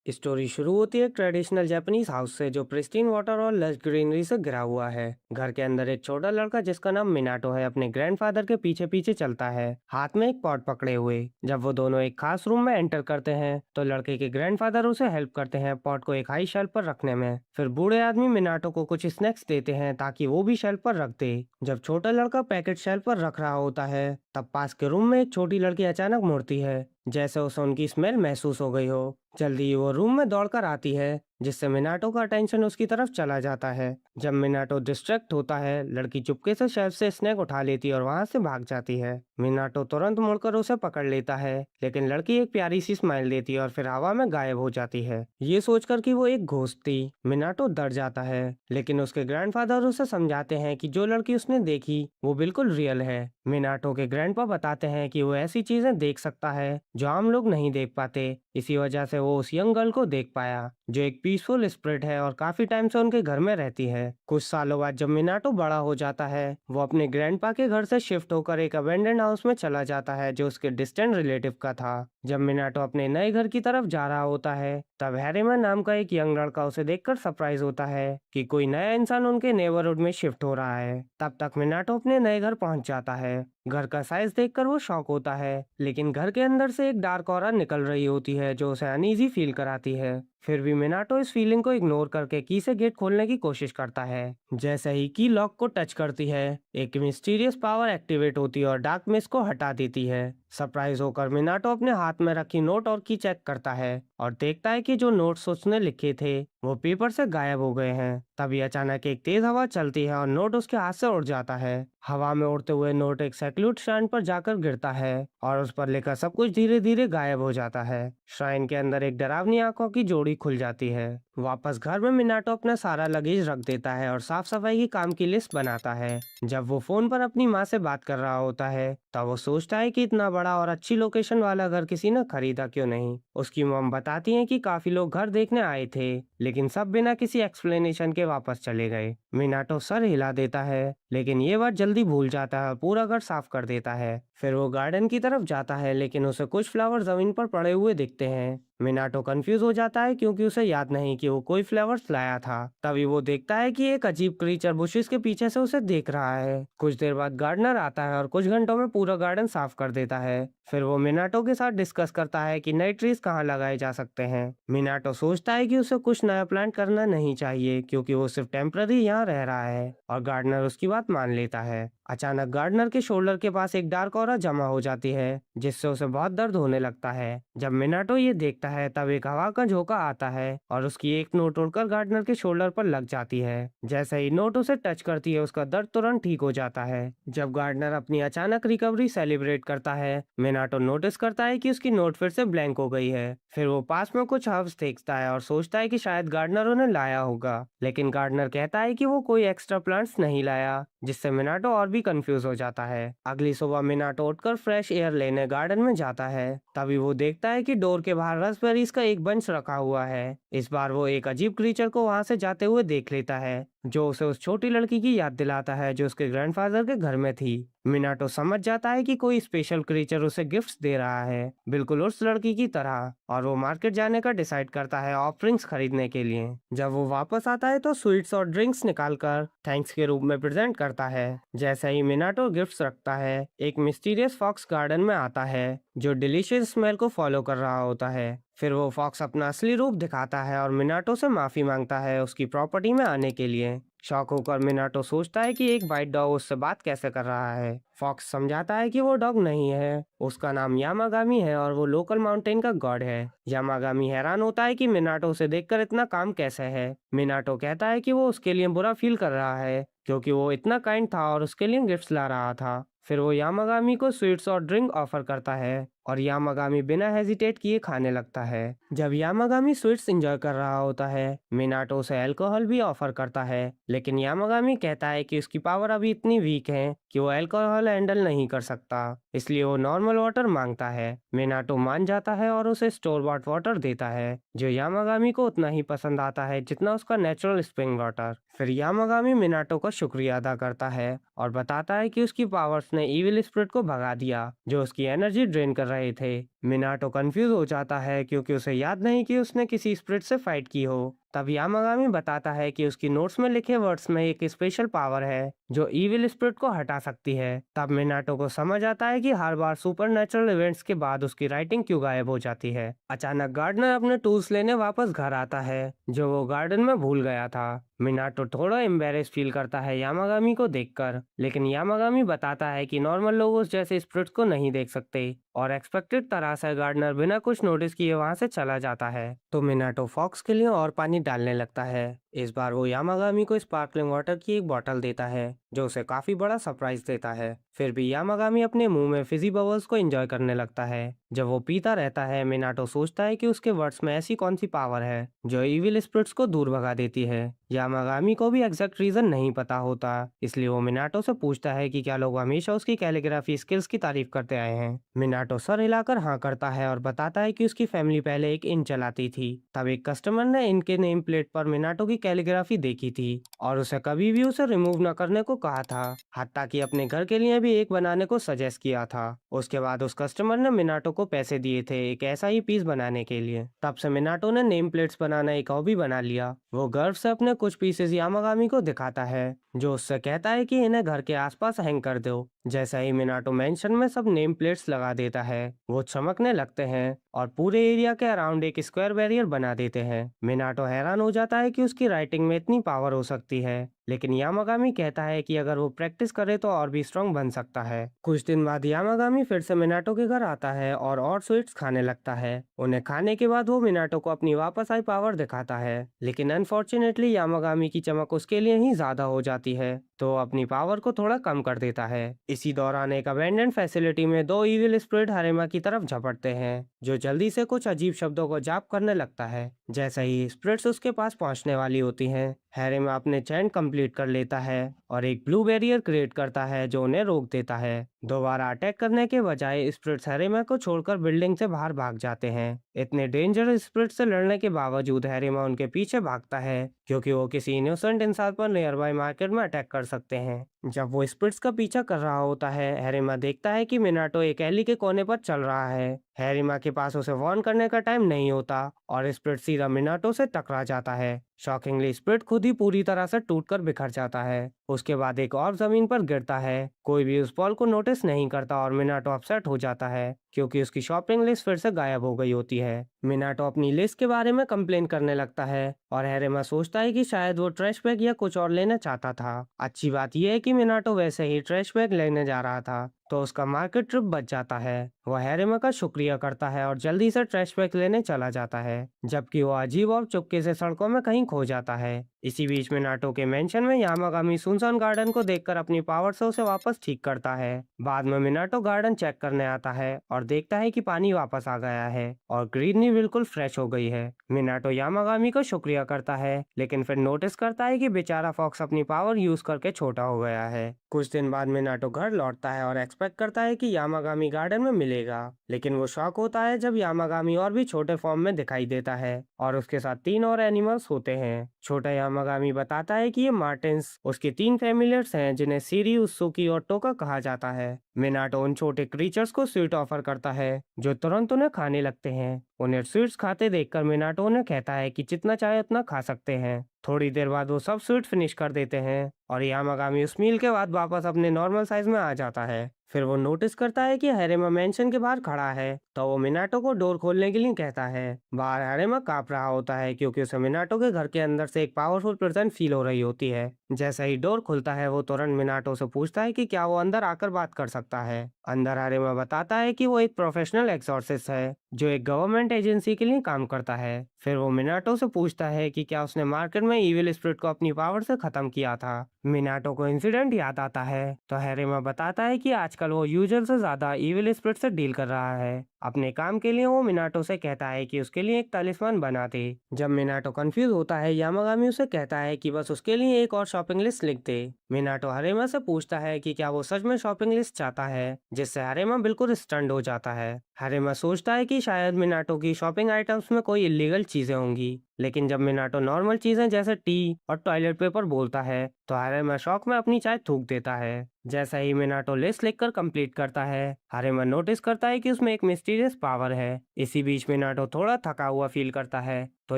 Story शुरू होती है एक ट्रेडिशनल जापानीज हाउस से जो प्रिस्टीन वाटर और लश ग्रीनरी से घिरा हुआ है। घर के अंदर एक छोटा लड़का जिसका नाम मिनाटो है अपने ग्रैंडफादर के पीछे पीछे चलता है, हाथ में एक पॉट पकड़े हुए। जब वो दोनों एक खास रूम में एंटर करते हैं तो लड़के के ग्रैंडफादर उसे हेल्प करते हैं पॉट को एक हाई शेल्फ पर रखने में। फिर बूढ़े आदमी मिनाटो को कुछ स्नैक्स देते हैं ताकि वो भी शेल्फ पर रख दे। जब छोटा लड़का पैकेट शेल्फ पर रख रहा होता है तब पास के रूम में एक छोटी लड़की अचानक मुड़ती है, जैसे उसे उनकी स्मेल महसूस हो गई हो। जल्दी ही वो रूम में दौड़कर आती है, जिससे मिनाटो का अटेंशन उसकी तरफ चला जाता है। जब मिनाटो डिस्ट्रैक्ट होता है लड़की चुपके से शेल्फ से स्नैक उठा लेती है और वहां से भाग जाती है। मिनाटो तुरंत मुड़कर उसे पकड़ लेता है, लेकिन लड़की एक प्यारी सी स्माइल देती है और फिर हवा में गायब हो जाती है। ये सोचकर कि वो एक घोस्ट थी मिनाटो डर जाता है, लेकिन उसके ग्रैंडफादर उसे समझाते हैं कि जो लड़की उसने देखी वो बिल्कुल रियल है। मिनाटो के ग्रैंडपा बताते हैं कि वो ऐसी चीजें देख सकता है जो आम लोग नहीं देख पाते। इसी वजह से वो उस यंग गर्ल को देख पाया जो एक पीसफुल स्पिरिट है और काफी टाइम से उनके घर में रहती है। कुछ सालों बाद जब मिनाटो बड़ा हो जाता है वो अपने ग्रैंडपा के घर से शिफ्ट होकर एक अबेंडेंड हाउस में चला जाता है जो उसके डिस्टेंट रिलेटिव का था। जब मिनाटो अपने नए घर की तरफ जा रहा होता है तब हैरिमन नाम का एक यंग लड़का उसे देखकर सरप्राइज होता है कि कोई नया इंसान उनके नेबरहुड में शिफ्ट हो रहा है। तब तक मिनाटो अपने नए घर पहुंच जाता है। घर का साइज देखकर वो शॉक होता है, लेकिन घर के अंदर से एक डार्क ऑरा निकल रही होती है जो उसे अनईजी फील कराती है। फिर भी मिनाटो इस फीलिंग को इग्नोर करके की से गेट खोलने की कोशिश करता है। जैसे ही की लॉक को टच करती है एक मिस्टीरियस पावर एक्टिवेट होती है और डार्क मिस्ट को हटा देती है। सरप्राइज होकर मिनाटो अपने हाथ में रखी नोट और की चेक करता है और देखता है कि जो नोट्स उसने लिखे थे वो पेपर से गायब हो गए हैं। तभी अचानक एक तेज हवा चलती है और नोट उसके हाथ से उड़ जाता है। हवा में उड़ते हुए नोट एक सेक्लूट श्राइन पर जाकर गिरता है और उस पर लिखा सब कुछ धीरे धीरे गायब हो जाता है। श्राइन के अंदर एक डरावनी आंखों की जोड़ी खुल जाती है। वापस घर में मिनाटो अपना सारा लगेज रख देता है और साफ सफाई की काम की लिस्ट बनाता है। जब वो फोन पर अपनी माँ से बात कर रहा होता है तब वो सोचता है कि इतना बड़ा और अच्छी लोकेशन वाला घर किसी ने खरीदा क्यों नहीं। उसकी मॉम बताती हैं कि काफी लोग घर देखने आए थे, लेकिन सब बिना किसी एक्सप्लेनेशन के वापस चले गए। मिनाटो सर हिला देता है, लेकिन ये बात जल्दी भूल जाता है और पूरा घर साफ कर देता है। फिर वो गार्डन की तरफ जाता है, लेकिन उसे कुछ फ्लावर जमीन पर पड़े हुए दिखते हैं। मिनाटो कंफ्यूज हो जाता है क्योंकि उसे याद नहीं कि वो कोई फ्लावर्स लाया था। तभी वो देखता है कि एक अजीब क्रीचर बुशेस के पीछे से उसे देख रहा है। कुछ देर बाद गार्डनर आता है और कुछ घंटों में पूरा गार्डन साफ कर देता है। फिर वो मिनाटो के साथ डिस्कस करता है कि नए ट्रीज कहाँ लगाए जा सकते हैं। मिनाटो सोचता है कि उसे कुछ नया प्लांट करना नहीं चाहिए क्योंकि वो सिर्फ टेम्पररी यहाँ रह रहा है, और गार्डनर उसकी बात मान लेता है। अचानक गार्डनर के शोल्डर के पास एक डार्क ऑरा जमा हो जाती है, जिससे उसे बहुत दर्द होने लगता है। जब मिनाटो ये देखता है तब एक हवा का झोंका आता है और उसकी एक नोट उड़कर गार्डनर के शोल्डर पर लग जाती है। जैसे ही नोट उसे टच करती है उसका दर्द तुरंत ठीक हो जाता है। जब गार्डनर अपनी अचानक रिकवरी सेलिब्रेट करता है मिनाटो नोटिस करता है कि उसकी नोट फिर से ब्लैंक हो गई है। फिर वो पास में कुछ हर्ब्स देखता है और सोचता है कि शायद गार्डनर उन्हें लाया होगा, लेकिन गार्डनर कहता है कि वो कोई एक्स्ट्रा प्लांट्स नहीं लाया, जिससे मिनाटो और भी कंफ्यूज हो जाता है। अगली सुबह मिनाटो उठकर फ्रेश एयर लेने गार्डन में जाता है। तभी वो देखता है कि डोर के बाहर रास्पबेरीज का एक बंच रखा हुआ है। इस बार वो एक अजीब क्रीचर को वहां से जाते हुए देख लेता है, जो उसे उस छोटी लड़की की याद दिलाता है जो उसके ग्रैंडफादर के घर में थी। मिनाटो समझ जाता है कि कोई स्पेशल क्रीचर उसे गिफ्ट्स दे रहा है, बिल्कुल उस लड़की की तरह, और वो मार्केट जाने का डिसाइड करता है ऑफरिंग्स खरीदने के लिए। जब वो वापस आता है तो स्वीट्स और ड्रिंक्स निकालकर थैंक्स के रूप में प्रेजेंट करता है। जैसे ही मिनाटो गिफ्ट्स रखता है एक मिस्टीरियस फॉक्स गार्डन में आता है जो डिलीशियस स्मेल को फॉलो कर रहा होता है। फिर वो फॉक्स अपना असली रूप दिखाता है और मिनाटो से माफी मांगता है उसकी प्रॉपर्टी में आने के लिए। शॉक होकर मिनाटो सोचता है कि एक वाइट डॉग उससे बात कैसे कर रहा है। फॉक्स समझाता है कि वो डॉग नहीं है, उसका नाम यामागामी है और वो लोकल माउंटेन का गॉड है। यामागामी हैरान होता है कि मिनाटो उसे देखकर इतना काम कैसे है। मिनाटो कहता है कि वो उसके लिए बुरा फील कर रहा है क्योंकि वो इतना काइंड था और उसके लिए गिफ्ट्स ला रहा था। फिर वो यामागामी को स्वीट्स और ड्रिंक ऑफर करता है और यामागामी बिना हेजिटेट किए खाने लगता है। जब यामागामी स्वीट्स एंजॉय कर रहा होता है मिनाटो उसे अल्कोहल भी ऑफर करता है, लेकिन यामागामी कहता है कि उसकी पावर अभी इतनी वीक है कि वो अल्कोहल हैंडल नहीं कर सकता, इसलिए वो नॉर्मल वाटर मांगता है। मिनाटो मान जाता है और उसे स्टोर बॉट वाटर देता है जो यामागामी को उतना ही पसंद आता है जितना उसका नेचुरल स्प्रिंग वाटर। फिर यामागामी मिनाटो का शुक्रिया अदा करता है और बताता है कि उसकी पावर्स ने इविल स्पिरिट को भगा दिया जो उसकी एनर्जी ड्रेन कर रहे थे। मिनाटो कंफ्यूज हो जाता है क्योंकि उसे याद नहीं कि उसने किसी स्पिरिट से फाइट की हो। तब यामागामी बताता है कि उसकी नोट्स में लिखे वर्ड्स में एक स्पेशल पावर है जो इविल स्पिरिट को हटा सकती है। तब मिनाटो को समझ आता है कि हर बार सुपरनैचुरल इवेंट्स के बाद उसकी राइटिंग क्यों गायब हो जाती है। अचानक गार्डनर अपने टूल्स लेने वापस घर आता है जो वो गार्डन में भूल गया था। मिनाटो थोड़ा एम्बेरेस फील करता है यामागामी को देखकर, लेकिन यामागामी बताता है कि नॉर्मल लोग उस जैसे स्पिरिट्स को नहीं देख सकते और एक्सपेक्टेड तरह से गार्डनर बिना कुछ नोटिस किए वहां से चला जाता है। तो मिनाटो फॉक्स के लिए और पानी डालने लगता है। इस बार वो यामागामी को स्पार्कलिंग वाटर की एक बोतल देता है जो उसे काफी बड़ा सरप्राइज देता है। फिर भी यामागामी अपने मुंह में फिजी बबल्स को एंजॉय करने लगता है। जब वो पीता रहता है मिनाटो सोचता है कि उसके वर्ड्स में ऐसी कौन सी पावर है जो इविल स्पिरिट्स को दूर भगा देती है। यामागामी को भी एग्जैक्ट रीजन नहीं पता होता, इसलिए वो मिनाटो से पूछता है कि क्या लोग हमेशा उसकी कैलीग्राफी स्किल्स की तारीफ करते आए हैं। मिनाटो सर हिलाकर हाँ करता है और बताता है कि उसकी फैमिली पहले एक इन चलाती थी। तब एक कस्टमर ने इनके नेम प्लेट पर मिनाटो की कैलीग्राफी देखी थी और उसे कभी भी उसे रिमूव न करने को कहा था, हत्ता कि अपने घर के लिए भी एक बनाने को सजेस्ट किया था। उसके बाद उस कस्टमर ने मिनाटो को पैसे दिए थे एक ऐसा ही पीस बनाने के लिए। तब से मिनाटो ने नेम प्लेट्स बनाना एक हॉबी बना लिया। वो गर्व से अपने कुछ पीसेस यामागामी को दिखाता है जो उससे कहता है कि इन्हें घर के आसपास हैंग कर दो। जैसा ही मिनाटो मेंशन में सब नेम प्लेट्स लगा देता है वो चमकने लगते हैं और पूरे एरिया के अराउंड एक स्क्वायर बैरियर बना देते हैं। मिनाटो हैरान हो जाता है कि उसकी राइटिंग में इतनी पावर हो सकती है, लेकिन यामागामी कहता है कि अगर वो प्रैक्टिस करे तो और भी स्ट्रांग बन सकता है। कुछ दिन बाद यामागामी फिर से मिनाटो के घर आता है और स्वीट्स खाने लगता है। उन्हें खाने के बाद वो मिनाटो को अपनी वापस आई पावर दिखाता है, लेकिन अनफॉर्चुनेटली यामागामी की चमक उसके लिए ही ज्यादा हो जाती है तो वो अपनी पावर को थोड़ा कम कर देता है। इसी दौरान एक अबेंडेंट फैसिलिटी में दो इविल स्पिरिट हारेमा की तरफ झपटते हैं जो जल्दी से कुछ अजीब शब्दों को जाप करने लगता है। जैसे ही स्पिरिट्स उसके पास पहुंचने वाली होती हैं, हैरेमा अपने चैन कंप्लीट कर लेता है और एक ब्लू बैरियर क्रिएट करता है जो उन्हें रोक देता है। दोबारा अटैक करने के बजाय स्पिरिट्स हैरेमा को छोड़कर बिल्डिंग से बाहर भाग जाते हैं। इतने डेंजरस स्पिरिट से लड़ने के बावजूद हैरेमा उनके पीछे भागता है क्योंकि वो किसी इनोसेंट इंसान पर नियर बाय मार्केट में अटैक कर सकते हैं। जब वो स्पिरिट्स का पीछा कर रहा होता है हैरेमा देखता है कि मिनाटो एक एली के कोने पर चल रहा है। हैरेमा के पास उसे वार्न करने का टाइम नहीं होता और स्पिरिट सीधा मिनाटो से टकरा जाता है। शॉकिंगली स्पिरिट खुद ही पूरी तरह से टूटकर बिखर जाता है। उसके बाद एक और जमीन पर गिरता है। कोई भी उस बॉल को नोटिस नहीं करता और मिनाटो अपसेट हो जाता है क्योंकि उसकी शॉपिंग लिस्ट फिर से गायब हो गई होती है। मिनाटो अपनी लिस्ट के बारे में कंप्लेन करने लगता है और हैरेमा सोचता है कि शायद वो ट्रैश बैग या कुछ और लेना चाहता था। अच्छी बात यह है कि मिनाटो वैसे ही ट्रैश बैग लेने जा रहा था तो उसका मार्केट ट्रिप बच जाता है। वह हैरेमा का शुक्रिया करता है और जल्दी से ट्रैश बैग लेने चला जाता है, जबकि वो अजीब और चुपके से सड़कों में कहीं खो जाता है। इसी बीच में नाटो के मेंशन में यामागामी सुनसान गार्डन को देखकर अपनी पावर से उसे वापस ठीक करता है। बाद में मिनाटो गार्डन चेक करने आता है और देखता है कि पानी वापस आ गया है और ग्रीनरी बिल्कुल फ्रेश हो गई है। मिनाटो यामागामी को शुक्रिया करता है लेकिन फिर नोटिस करता है कि बेचारा फॉक्स अपनी पावर यूज करके छोटा हो गया है। कुछ दिन बाद मिनाटो घर लौटता है और एक्सपेक्ट करता है कि यामागामी गार्डन में मिलेगा, लेकिन वो शॉक होता है जब यामागामी और भी छोटे फॉर्म में दिखाई देता है और उसके साथ 3 और एनिमल्स होते हैं। छोटा यामागामी बताता है कि ये मार्टिन्स उसके 3 फैमिलियर्स हैं जिन्हें सीरी, उत्सुकी और टोका कहा जाता है। मिनाटो उन छोटे क्रीचर्स को स्वीट ऑफर करता है जो तुरंत उन्हें खाने लगते हैं। उन्हें स्वीट्स खाते देखकर मिनाटो उन्हें कहता है कि जितना चाहे उतना खा सकते हैं। थोड़ी देर बाद वो सब स्वीट फिनिश कर देते हैं और यामागामी उस मील के बाद वापस अपने नॉर्मल साइज में आ जाता है। फिर वो नोटिस करता है कि हैरेमा मेंशन के बाहर खड़ा है तो वो मिनाटो को डोर खोलने के लिए कहता है। बाहर हैरेमा कांप रहा होता है क्योंकि उसे मिनाटो के घर के अंदर से एक पावरफुल प्रेजेंस फील हो रही होती है। जैसा ही डोर खुलता है वो तुरंत मिनाटो से पूछता है कि क्या वो अंदर आकर बात कर सकता है। अंदर हैरेमा बताता है कि वो एक प्रोफेशनल एक्सॉर्सिस्ट है जो एक गवर्नमेंट एजेंसी के लिए काम करता है। फिर वो मिनाटो से पूछता है कि क्या उसने मार्केट में इविल स्पिरिट को अपनी पावर से खत्म किया था। मिनाटो को इंसिडेंट याद आता है तो हैरेमा बताता है कि आजकल वो यूजुअल से ज्यादा इविल स्पिरिट से डील कर रहा है। अपने काम के लिए वो मिनाटो से कहता है कि उसके लिए एक तालिस्मान बना दे। जब मिनाटो कंफ्यूज होता है यामागामी उसे कहता है कि बस उसके लिए एक और शॉपिंग लिस्ट लिख दे। मिनाटो हैरेमा से पूछता है कि क्या वो सच में शॉपिंग लिस्ट चाहता है, जिससे हैरेमा बिल्कुल स्टन्ड हो जाता है। हैरेमा सोचता है कि शायद मिनाटो की शॉपिंग आइटम्स में कोई इलीगल चीजें होंगी, लेकिन जब मिनाटो नॉर्मल चीजें जैसे टी और टॉयलेट पेपर बोलता है तो हैरेमा शौक में अपनी चाय थूक देता है। जैसा ही मिनाटो लिस्ट लिखकर कंप्लीट करता है, हारेमा नोटिस करता है कि उसमें एक मिस्टीरियस पावर है। इसी बीच मिनाटो थोड़ा थका हुआ फील करता है, तो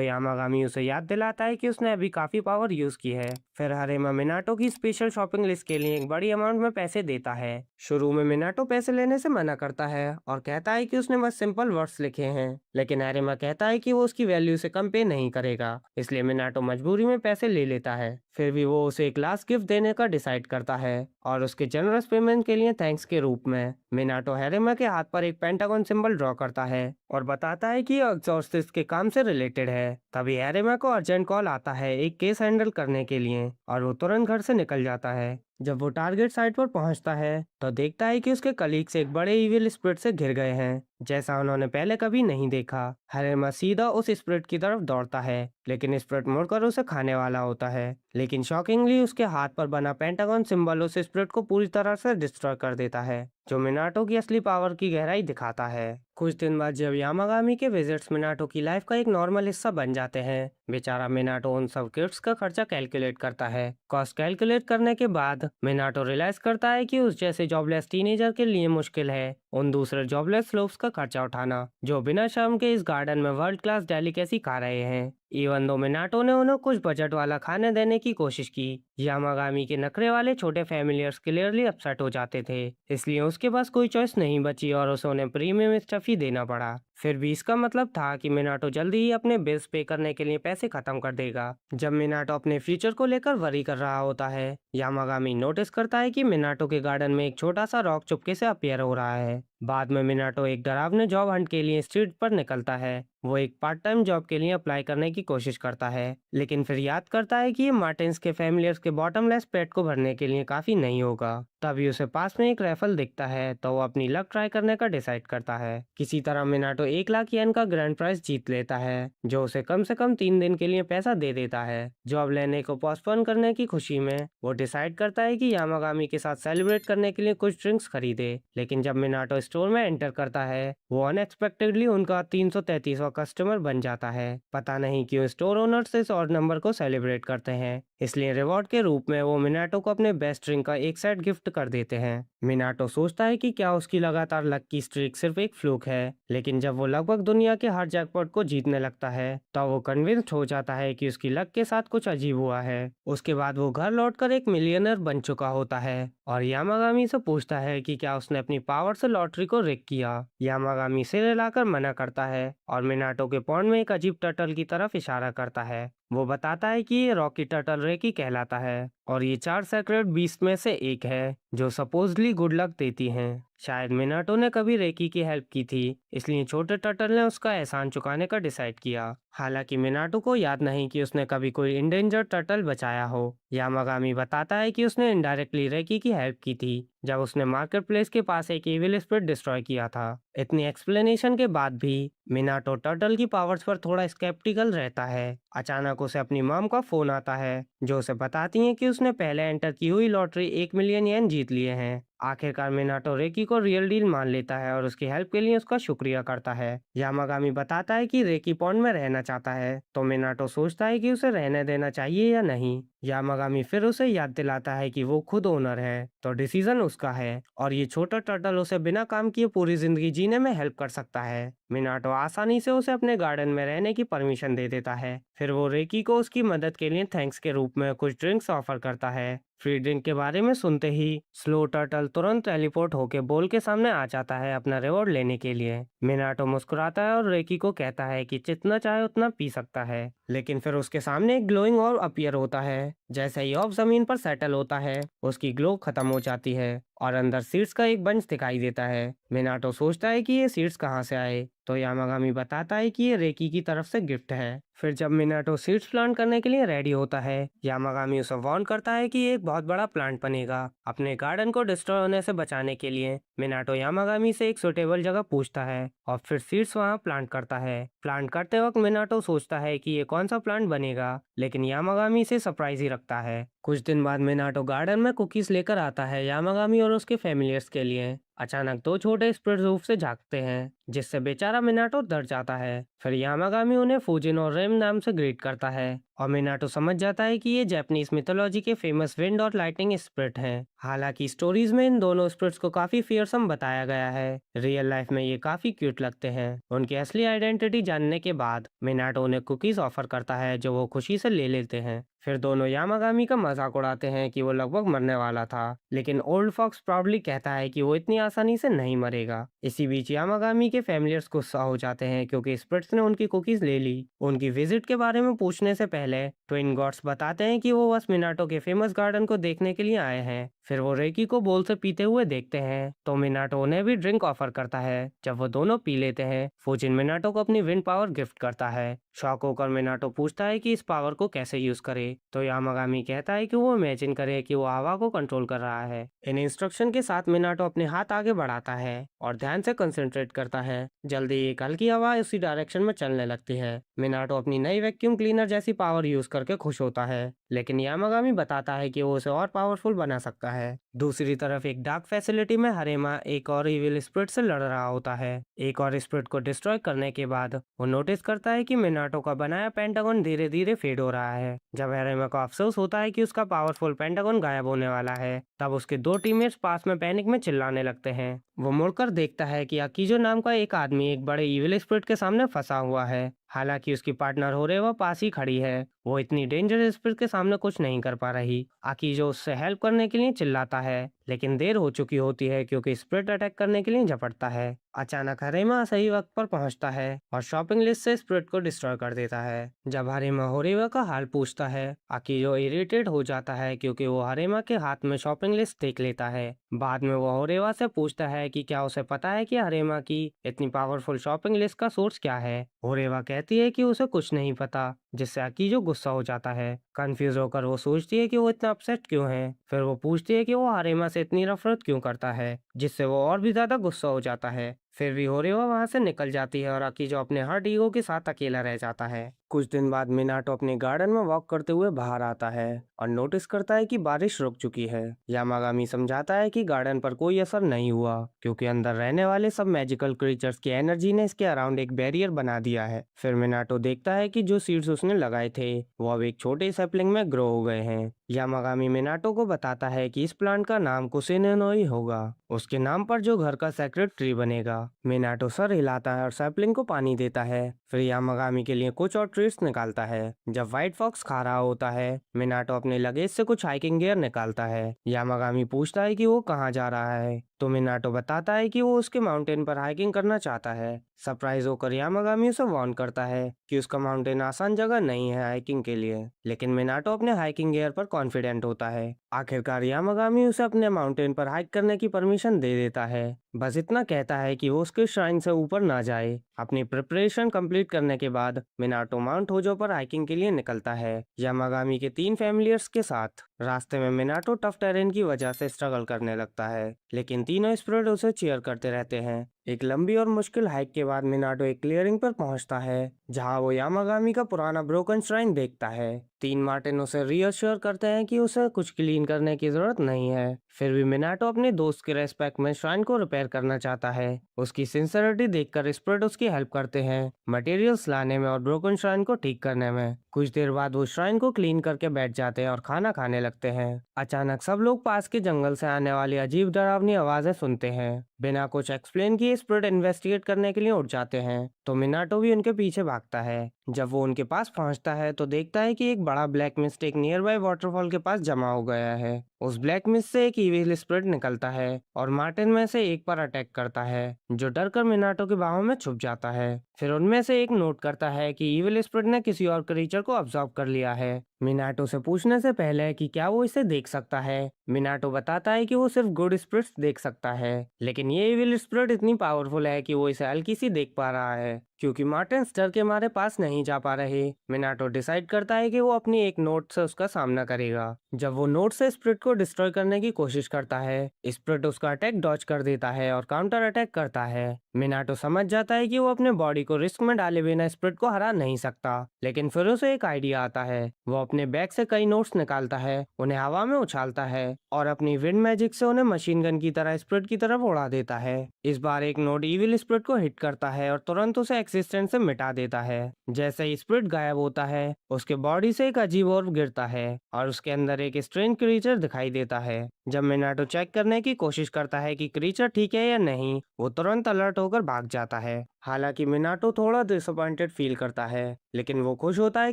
यामागामी उसे याद दिलाता है कि उसने अभी काफी पावर यूज की है। फिर हारेमा मिनाटो की स्पेशल शॉपिंग लिस्ट के लिए एक बड़ी अमाउंट में पैसे देता है। शुरू में मिनाटो पैसे लेने से मना करता है और कहता है कि उसने बस सिंपल वर्ड्स लिखे हैं, लेकिन हारेमा कहता है कि वो उसकी वैल्यू से कम पे नहीं करेगा, इसलिए मिनाटो मजबूरी में पैसे ले लेता है। फिर भी वो उसे एक लास्ट गिफ्ट देने का डिसाइड करता है और उसके जनरस पेमेंट के लिए थैंक्स के रूप में मिनाटो हैरेमा के हाथ पर एक पेंटागन सिंबल ड्रॉ करता है और बताता है कि यह एग्जॉर्सिस्ट के काम से रिलेटेड है। तभी हैरेमा को अर्जेंट कॉल आता है एक केस हैंडल करने के लिए और वो तुरंत घर से निकल जाता है। जब वो टारगेट साइट पर पहुंचता है तो देखता है कि उसके कलीग्स एक बड़े इविल स्पिरिट से घिर गए हैं, जैसा उन्होंने पहले कभी नहीं देखा। हैरेमा सीधा उस स्पिरिट की तरफ दौड़ता है, लेकिन स्पिरिट मुड़कर उसे खाने वाला होता है। लेकिन शॉकिंगली उसके हाथ पर बना पेंटागन सिंबल उस स्पिरिट को पूरी तरह से डिस्ट्रॉय कर देता है, जो मिनाटो की असली पावर की गहराई दिखाता है। कुछ दिन बाद जब यामागामी के विजिट्स मिनाटो की लाइफ का एक नॉर्मल हिस्सा बन जाते हैं, बेचारा मिनाटो उन सब गिफ्ट्स का खर्चा कैलकुलेट करता है। कॉस्ट कैलकुलेट करने के बाद मिनाटो रियलाइज करता है कि उस जैसे जॉबलेस टीनेजर के लिए मुश्किल है उन दूसरे जॉबलेस लोग का खर्चा उठाना, जो बिना शर्म के इस गार्डन में वर्ल्ड क्लास डेलिकेसी खा रहे हैं। इवन दो मिनाटो ने उन्हें कुछ बजट वाला खाने देने की कोशिश की, यामागामी के नखरे वाले छोटे फैमिलियर्स क्लियरली अपसेट हो जाते थे, इसलिए उसके पास कोई चॉइस नहीं बची और उसे उन्हें प्रीमियम स्टफ ही देना पड़ा। फिर भी इसका मतलब था कि मिनाटो जल्दी ही अपने बिल्स पे करने के लिए पैसे खत्म कर देगा। जब मिनाटो अपने फ्यूचर को लेकर वरी कर रहा होता है, यामागामी नोटिस करता है कि मिनाटो के गार्डन में एक छोटा सा रॉक चुपके से अपीयर हो रहा है। बाद में मिनाटो एक डरावने जॉब हंट के लिए स्ट्रीट पर निकलता है। वो एक पार्ट टाइम जॉब के लिए अप्लाई करने की कोशिश करता है, लेकिन फिर याद करता है कि ये मार्टिन्स के फैमिलियर्स के बॉटमलेस पेट को भरने के लिए काफी नहीं होगा। तभी उसे पास में एक राइफल दिखता है, तो वो अपनी लक ट्राई करने का डिसाइड करता है। किसी तरह मिनाटो 1 लाख येन का ग्रैंड प्राइज जीत लेता है, जो उसे कम से कम 3 दिन के लिए पैसा दे देता है। जॉब लेने को पोस्टपोन करने की खुशी में वो डिसाइड करता है कि यामागामी के साथ सेलिब्रेट करने के लिए कुछ ड्रिंक्स खरीदे। लेकिन जब मिनाटो स्टोर में एंटर करता है, वो अनएक्सपेक्टेडली उनका 333वां कस्टमर बन जाता है। पता नहीं क्यों स्टोर ओनर्स इस ऑड नंबर को सेलिब्रेट करते हैं, इसलिए रिवॉर्ड के रूप में वो मिनाटो को अपने बेस्ट ड्रिंक का एक सेट गिफ्ट कर देते हैं। मिनाटो सोचता है कि क्या उसकी लगातार लक की स्ट्रीक सिर्फ एक फ्लूक है, लेकिन जब वो लगभग दुनिया के हर जैकपॉट को जीतने लगता है तो वो कन्विंस्ड हो जाता है कि उसकी लक के साथ कुछ अजीब हुआ है। उसके बाद वो घर लौटकर एक मिलियनर बन चुका होता है और यामागामी से पूछता है कि क्या उसने अपनी पावर से लॉटरी को रिग किया। यामागामी सिर हिलाकर मना करता है और मिनाटो के पॉन्ड में एक अजीब टर्टल की तरफ इशारा करता है। वो बताता है कि ये रॉकी टर्टल रेकी कहलाता है और ये 4 सेक्रेट बीस्ट में से एक है, जो सपोजली गुड लक देती हैं। शायद मिनाटो ने कभी रेकी की हेल्प की थी, इसलिए छोटे टर्टल ने उसका एहसान चुकाने का डिसाइड किया। हालांकि मिनाटो को याद नहीं कि उसने कभी कोई इंडेंजर्ड टर्टल बचाया हो। यामागामी बताता है कि उसने इनडायरेक्टली रेकी की हेल्प की थी जब उसने मार्केट प्लेस के पास एक इविल स्पिरिट डिस्ट्रॉय किया था। इतनी एक्सप्लेनेशन के बाद भी मिनाटो टर्टल की पावर्स पर थोड़ा स्केप्टिकल रहता है। अचानक उसे अपनी मॉम का फोन आता है, जो उसे बताती है कि उसने पहले एंटर की हुई लॉटरी 1 मिलियन येन जीत लिए हैं। आखिरकार मिनाटो रेकी को रियल डील मान लेता है और उसकी हेल्प के लिए उसका शुक्रिया करता है। यामागामी बताता है कि रेकी पॉन्ड में रहना चाहता है, तो मिनाटो सोचता है कि उसे रहने देना चाहिए या नहीं। यामागामी फिर उसे याद दिलाता है कि वो खुद ओनर है, तो डिसीजन उसका है और ये छोटा टर्टल उसे बिना काम किए पूरी जिंदगी जीने में हेल्प कर सकता है। मिनाटो आसानी से उसे अपने गार्डन में रहने की परमिशन दे देता है। फिर वो रेकी को उसकी मदद के लिए थैंक्स के रूप में कुछ ड्रिंक्स ऑफर करता है। फ्री ड्रिंक के बारे में सुनते ही स्लो टर्टल तुरंत टेलीपोर्ट होके बोल के सामने आ जाता है अपना रिवॉर्ड लेने के लिए। मिनाटो मुस्कुराता है और रेकी को कहता है कि जितना चाहे उतना पी सकता है, लेकिन फिर उसके सामने एक ग्लोइंग ऑर्ब अपीयर होता है। जैसे ही ऑर्ब जमीन पर सेटल होता है, उसकी ग्लो खत्म हो जाती है और अंदर सीड्स का एक बंच दिखाई देता है। मिनाटो सोचता है कि ये सीड्स कहाँ से आए, तो यामागामी बताता है कि ये रेकी की तरफ से गिफ्ट है। फिर जब मिनाटो सीड्स प्लांट करने के लिए रेडी होता है, यामागामी उसे वार्न करता है कि ये एक बहुत बड़ा प्लांट बनेगा। अपने गार्डन को डिस्ट्रॉय होने से बचाने के लिए मिनाटो यामागामी से एक सुटेबल जगह पूछता है और फिर सीड्स वहाँ प्लांट करता है। प्लांट करते वक्त मिनाटो सोचता है कि ये कौन सा प्लांट बनेगा, लेकिन यामागामी से सरप्राइज ही रखता है। कुछ दिन बाद मिनाटो गार्डन में कुकीज लेकर आता है यामागामी और उसके फैमिलियर्स के लिए। अचानक दो छोटे स्प्रिट रूप से झांकते हैं, जिससे बेचारा मिनाटो डर जाता है। फिर यामागामी उन्हें फूजिन और रेम नाम से ग्रीट करता है और मिनाटो समझ जाता है कि ये जापानीज मिथोलॉजी के फेमस विंड और लाइटनिंग स्पिरिट हैं। हालांकि स्टोरीज में इन दोनों स्पिरिट्स को काफी फियरसम बताया गया है, रियल लाइफ में ये काफी क्यूट लगते हैं। उनकी असली आइडेंटिटी जानने के बाद मिनाटो उन्हें कुकीज ऑफर करता है, जो वो खुशी से ले लेते हैं। फिर दोनों यामागामी का मजाक उड़ाते हैं कि वो लगभग मरने वाला था, लेकिन ओल्ड फॉक्स प्राउडली कहता है कि वो इतनी आसानी से नहीं मरेगा। इसी बीच यामागामी के फैमिलियर्स गुस्सा हो जाते हैं क्योंकि स्पिरिट्स ने उनकी कुकीज ले ली। उनकी विजिट के बारे में पूछने से पहले ट्विन गॉड्स बताते हैं कि वो बस मिनाटो के फेमस गार्डन को देखने के लिए आए हैं। फिर वो रेकी को बोल से पीते हुए देखते हैं तो मिनाटो उन्हें भी ड्रिंक ऑफर करता है। जब वो दोनों पी लेते हैं, फूजिन मिनाटो को अपनी विंड पावर गिफ्ट करता है। शॉक होकर मिनाटो पूछता है कि इस पावर को कैसे यूज करे, तो यामागामी कहता है कि वो इमेजिन करे कि वो हवा को कंट्रोल कर रहा है। इन इंस्ट्रक्शन के साथ मिनाटो अपने हाथ आगे बढ़ाता है और ध्यान से कंसंट्रेट करता है। जल्दी एक हल्की हवा उसी डायरेक्शन में चलने लगती है। मिनाटो अपनी नई वैक्यूम क्लीनर जैसी पावर यूज करके खुश होता है, लेकिन यामागामी बताता है कि वो उसे और पावरफुल बना सकता है। दूसरी तरफ एक डार्क फैसिलिटी में हरेमा एक और इविल स्पिरिट से लड़ रहा होता है। एक और स्पिरिट को डिस्ट्रॉय करने के बाद वो नोटिस करता है कि मिनाटो का बनाया पेंटागन धीरे धीरे फेड हो रहा है। जब हरेमा को अफसोस होता है कि उसका पावरफुल पेंटागन गायब होने वाला है, तब उसके दो टीममेट्स पास में पैनिक में चिल्लाने लगते हैं। वो मुड़कर देखता है कि अकीजो नाम का एक आदमी एक बड़े इविल स्पिरिट के सामने फंसा हुआ है। हालांकि उसकी पार्टनर होरेवा पास ही खड़ी है, वो इतनी डेंजरस स्पिरिट के सामने कुछ नहीं कर पा रही। अकीजो उससे हेल्प करने के लिए चिल्लाता है, लेकिन देर हो चुकी होती है क्योंकि स्पिरिट अटैक करने के लिए झपटता है। अचानक हरेमा सही वक्त पर पहुंचता है और शॉपिंग लिस्ट से स्पिरिट को डिस्ट्रॉय कर देता है। जब हरेमा होरेवा का हाल पूछता है, अकीजो इरिटेट हो जाता है क्योंकि वो हरेमा के हाथ में शॉपिंग लिस्ट देख लेता है। बाद में वो होरेवा से पूछता है कि क्या उसे पता है कि हरेमा की इतनी पावरफुल शॉपिंग लिस्ट का सोर्स क्या है। होरेवा कहती है कि उसे कुछ नहीं पता, जिससे अकीजो गुस्सा हो जाता है। कंफ्यूज होकर वो सोचती है कि वो इतना अपसेट क्यों है। फिर वो पूछती है कि वो हरेमा से इतनी नफरत क्यों करता है, जिससे वो और भी ज्यादा गुस्सा हो जाता है। फिर भी होरेवा वहां से निकल जाती है और अकीजो अपने हर्ट ईगो के साथ अकेला रह जाता है। कुछ दिन बाद मिनाटो अपने गार्डन में वॉक करते हुए बाहर आता है और नोटिस करता है कि बारिश रुक चुकी है। यामागामी समझाता है कि गार्डन पर कोई असर नहीं हुआ क्योंकि अंदर रहने वाले सब मैजिकल क्रीचर्स की एनर्जी ने इसके अराउंड एक बैरियर बना दिया है। फिर मिनाटो देखता है कि जो सीड्स उसने लगाए थे वो अब एक छोटे सैपलिंग में ग्रो हो गए हैं। यामागामी मिनाटो को बताता है कि इस प्लांट का नाम कुसेनोई होगा, उसके नाम पर जो घर का सेक्रेट ट्री बनेगा। मिनाटो सर हिलाता है और सैपलिंग को पानी देता है। फिर यामागामी के लिए कुछ और ट्रीट्स निकालता है। जब व्हाइट फॉक्स खा रहा होता है, मिनाटो अपने लगेज से कुछ हाइकिंग गियर निकालता है। यामागामी पूछता है कि वो कहाँ जा रहा है, तो मिनाटो बताता है कि वो उसके माउंटेन पर हाइकिंग करना चाहता है। सरप्राइज होकर यामागामी उसे वार्न करता है कि उसका माउंटेन आसान जगह नहीं है हाइकिंग के लिए, लेकिन मिनाटो अपने हाइकिंग गियर पर कॉन्फिडेंट होता है। आखिरकार यामागामी उसे अपने माउंटेन पर हाइक करने की परमिशन दे देता है। बस इतना कहता है कि वो उसके श्राइन से ऊपर ना जाए। अपनी प्रिपरेशन कंप्लीट करने के बाद मिनाटो माउंट होजो पर हाइकिंग के लिए निकलता है, यामागामी के 3 फैमिलियर्स के साथ। रास्ते में मिनाटो टफ टेरेन की वजह से स्ट्रगल करने लगता है, लेकिन तीनों स्पिरिट उसे चीयर करते रहते हैं। एक लंबी और मुश्किल हाइक के बाद मिनाटो एक क्लियरिंग पर पहुंचता है, जहां वो यामागामी का पुराना ब्रोकन श्राइन देखता है। 3 मार्टिन उसे रीअश्योर करते हैं कि उसे कुछ क्लीन करने की जरूरत नहीं है। फिर भी मिनाटो अपने दोस्त के रेस्पेक्ट में श्राइन को रिपेयर करना चाहता है। उसकी सिंसियरिटी देखकर स्पिरिट उसकी हेल्प करते हैं मटेरियल्स लाने में और ब्रोकन श्राइन को ठीक करने में। कुछ देर बाद वो श्राइन को क्लीन करके बैठ जाते हैं और खाना खाने लगते हैं। अचानक सब लोग पास के जंगल से आने वाली अजीब डरावनी आवाजें सुनते हैं। बिना कुछ एक्सप्लेन किए स्पिरिट इन्वेस्टिगेट करने के लिए उठ जाते हैं, तो मिनाटो भी उनके पीछे भागता है। जब वो उनके पास पहुंचता है तो देखता है कि एक बड़ा ब्लैक मिस्ट एक नियर बाय वाटरफॉल के पास जमा हो गया है। उस ब्लैक मिस्ट से एक इविल स्पिरिट निकलता है और मार्टिन में से एक पर अटैक करता है, जो डरकर मिनाटो के बाहों में छुप जाता है। फिर उनमें से एक नोट करता है कि इविल स्पिरिट ने किसी और क्रीचर को अब्सॉर्ब कर लिया है। मिनाटो से पूछने से पहले कि क्या वो इसे देख सकता है, मिनाटो बताता है कि वो सिर्फ गुड स्पिरिट्स देख सकता है, लेकिन ये इविल स्पिरिट इतनी पावरफुल है कि वो इसे हल्की सी देख पा रहा है। क्योंकि मार्टिन्स डर के मारे पास नहीं जा पा रहे, मिनाटो डिसाइड करता है कि वो अपनी एक नोट से उसका सामना करेगा। जब वो नोट से स्प्रिट को डिस्ट्रॉय करने की कोशिश करता है, स्प्रिट उसका अटैक डॉज कर देता है और काउंटर अटैक करता है। मिनाटो समझ जाता है कि वो अपने बॉडी को रिस्क में डाले बिना स्प्रिट को हरा नहीं सकता, लेकिन फिर उसे एक आइडिया आता है। वो अपने बैग से कई नोट्स निकालता है, उन्हें हवा में उछालता है और अपनी विंड मैजिक से उन्हें मशीन गन की तरह स्प्रिट की तरफ उड़ा देता है। इस बार एक नोट इविल स्प्रिट को हिट करता है और तुरंत उसे एक्सिस्टेंस से मिटा देता है। जैसे ही स्प्रिट गायब होता है, उसके बॉडी से एक अजीब ऑर्ब गिरता है और उसके अंदर एक स्ट्रेंज क्रीचर दिखाई देता है। जब मिनाटो चेक करने की कोशिश करता है कि क्रीचर ठीक है या नहीं, वो तुरंत अलर्ट होकर भाग जाता है। हालांकि मिनाटो थोड़ा डिसअपॉइंटेड फील करता है, लेकिन वो खुश होता है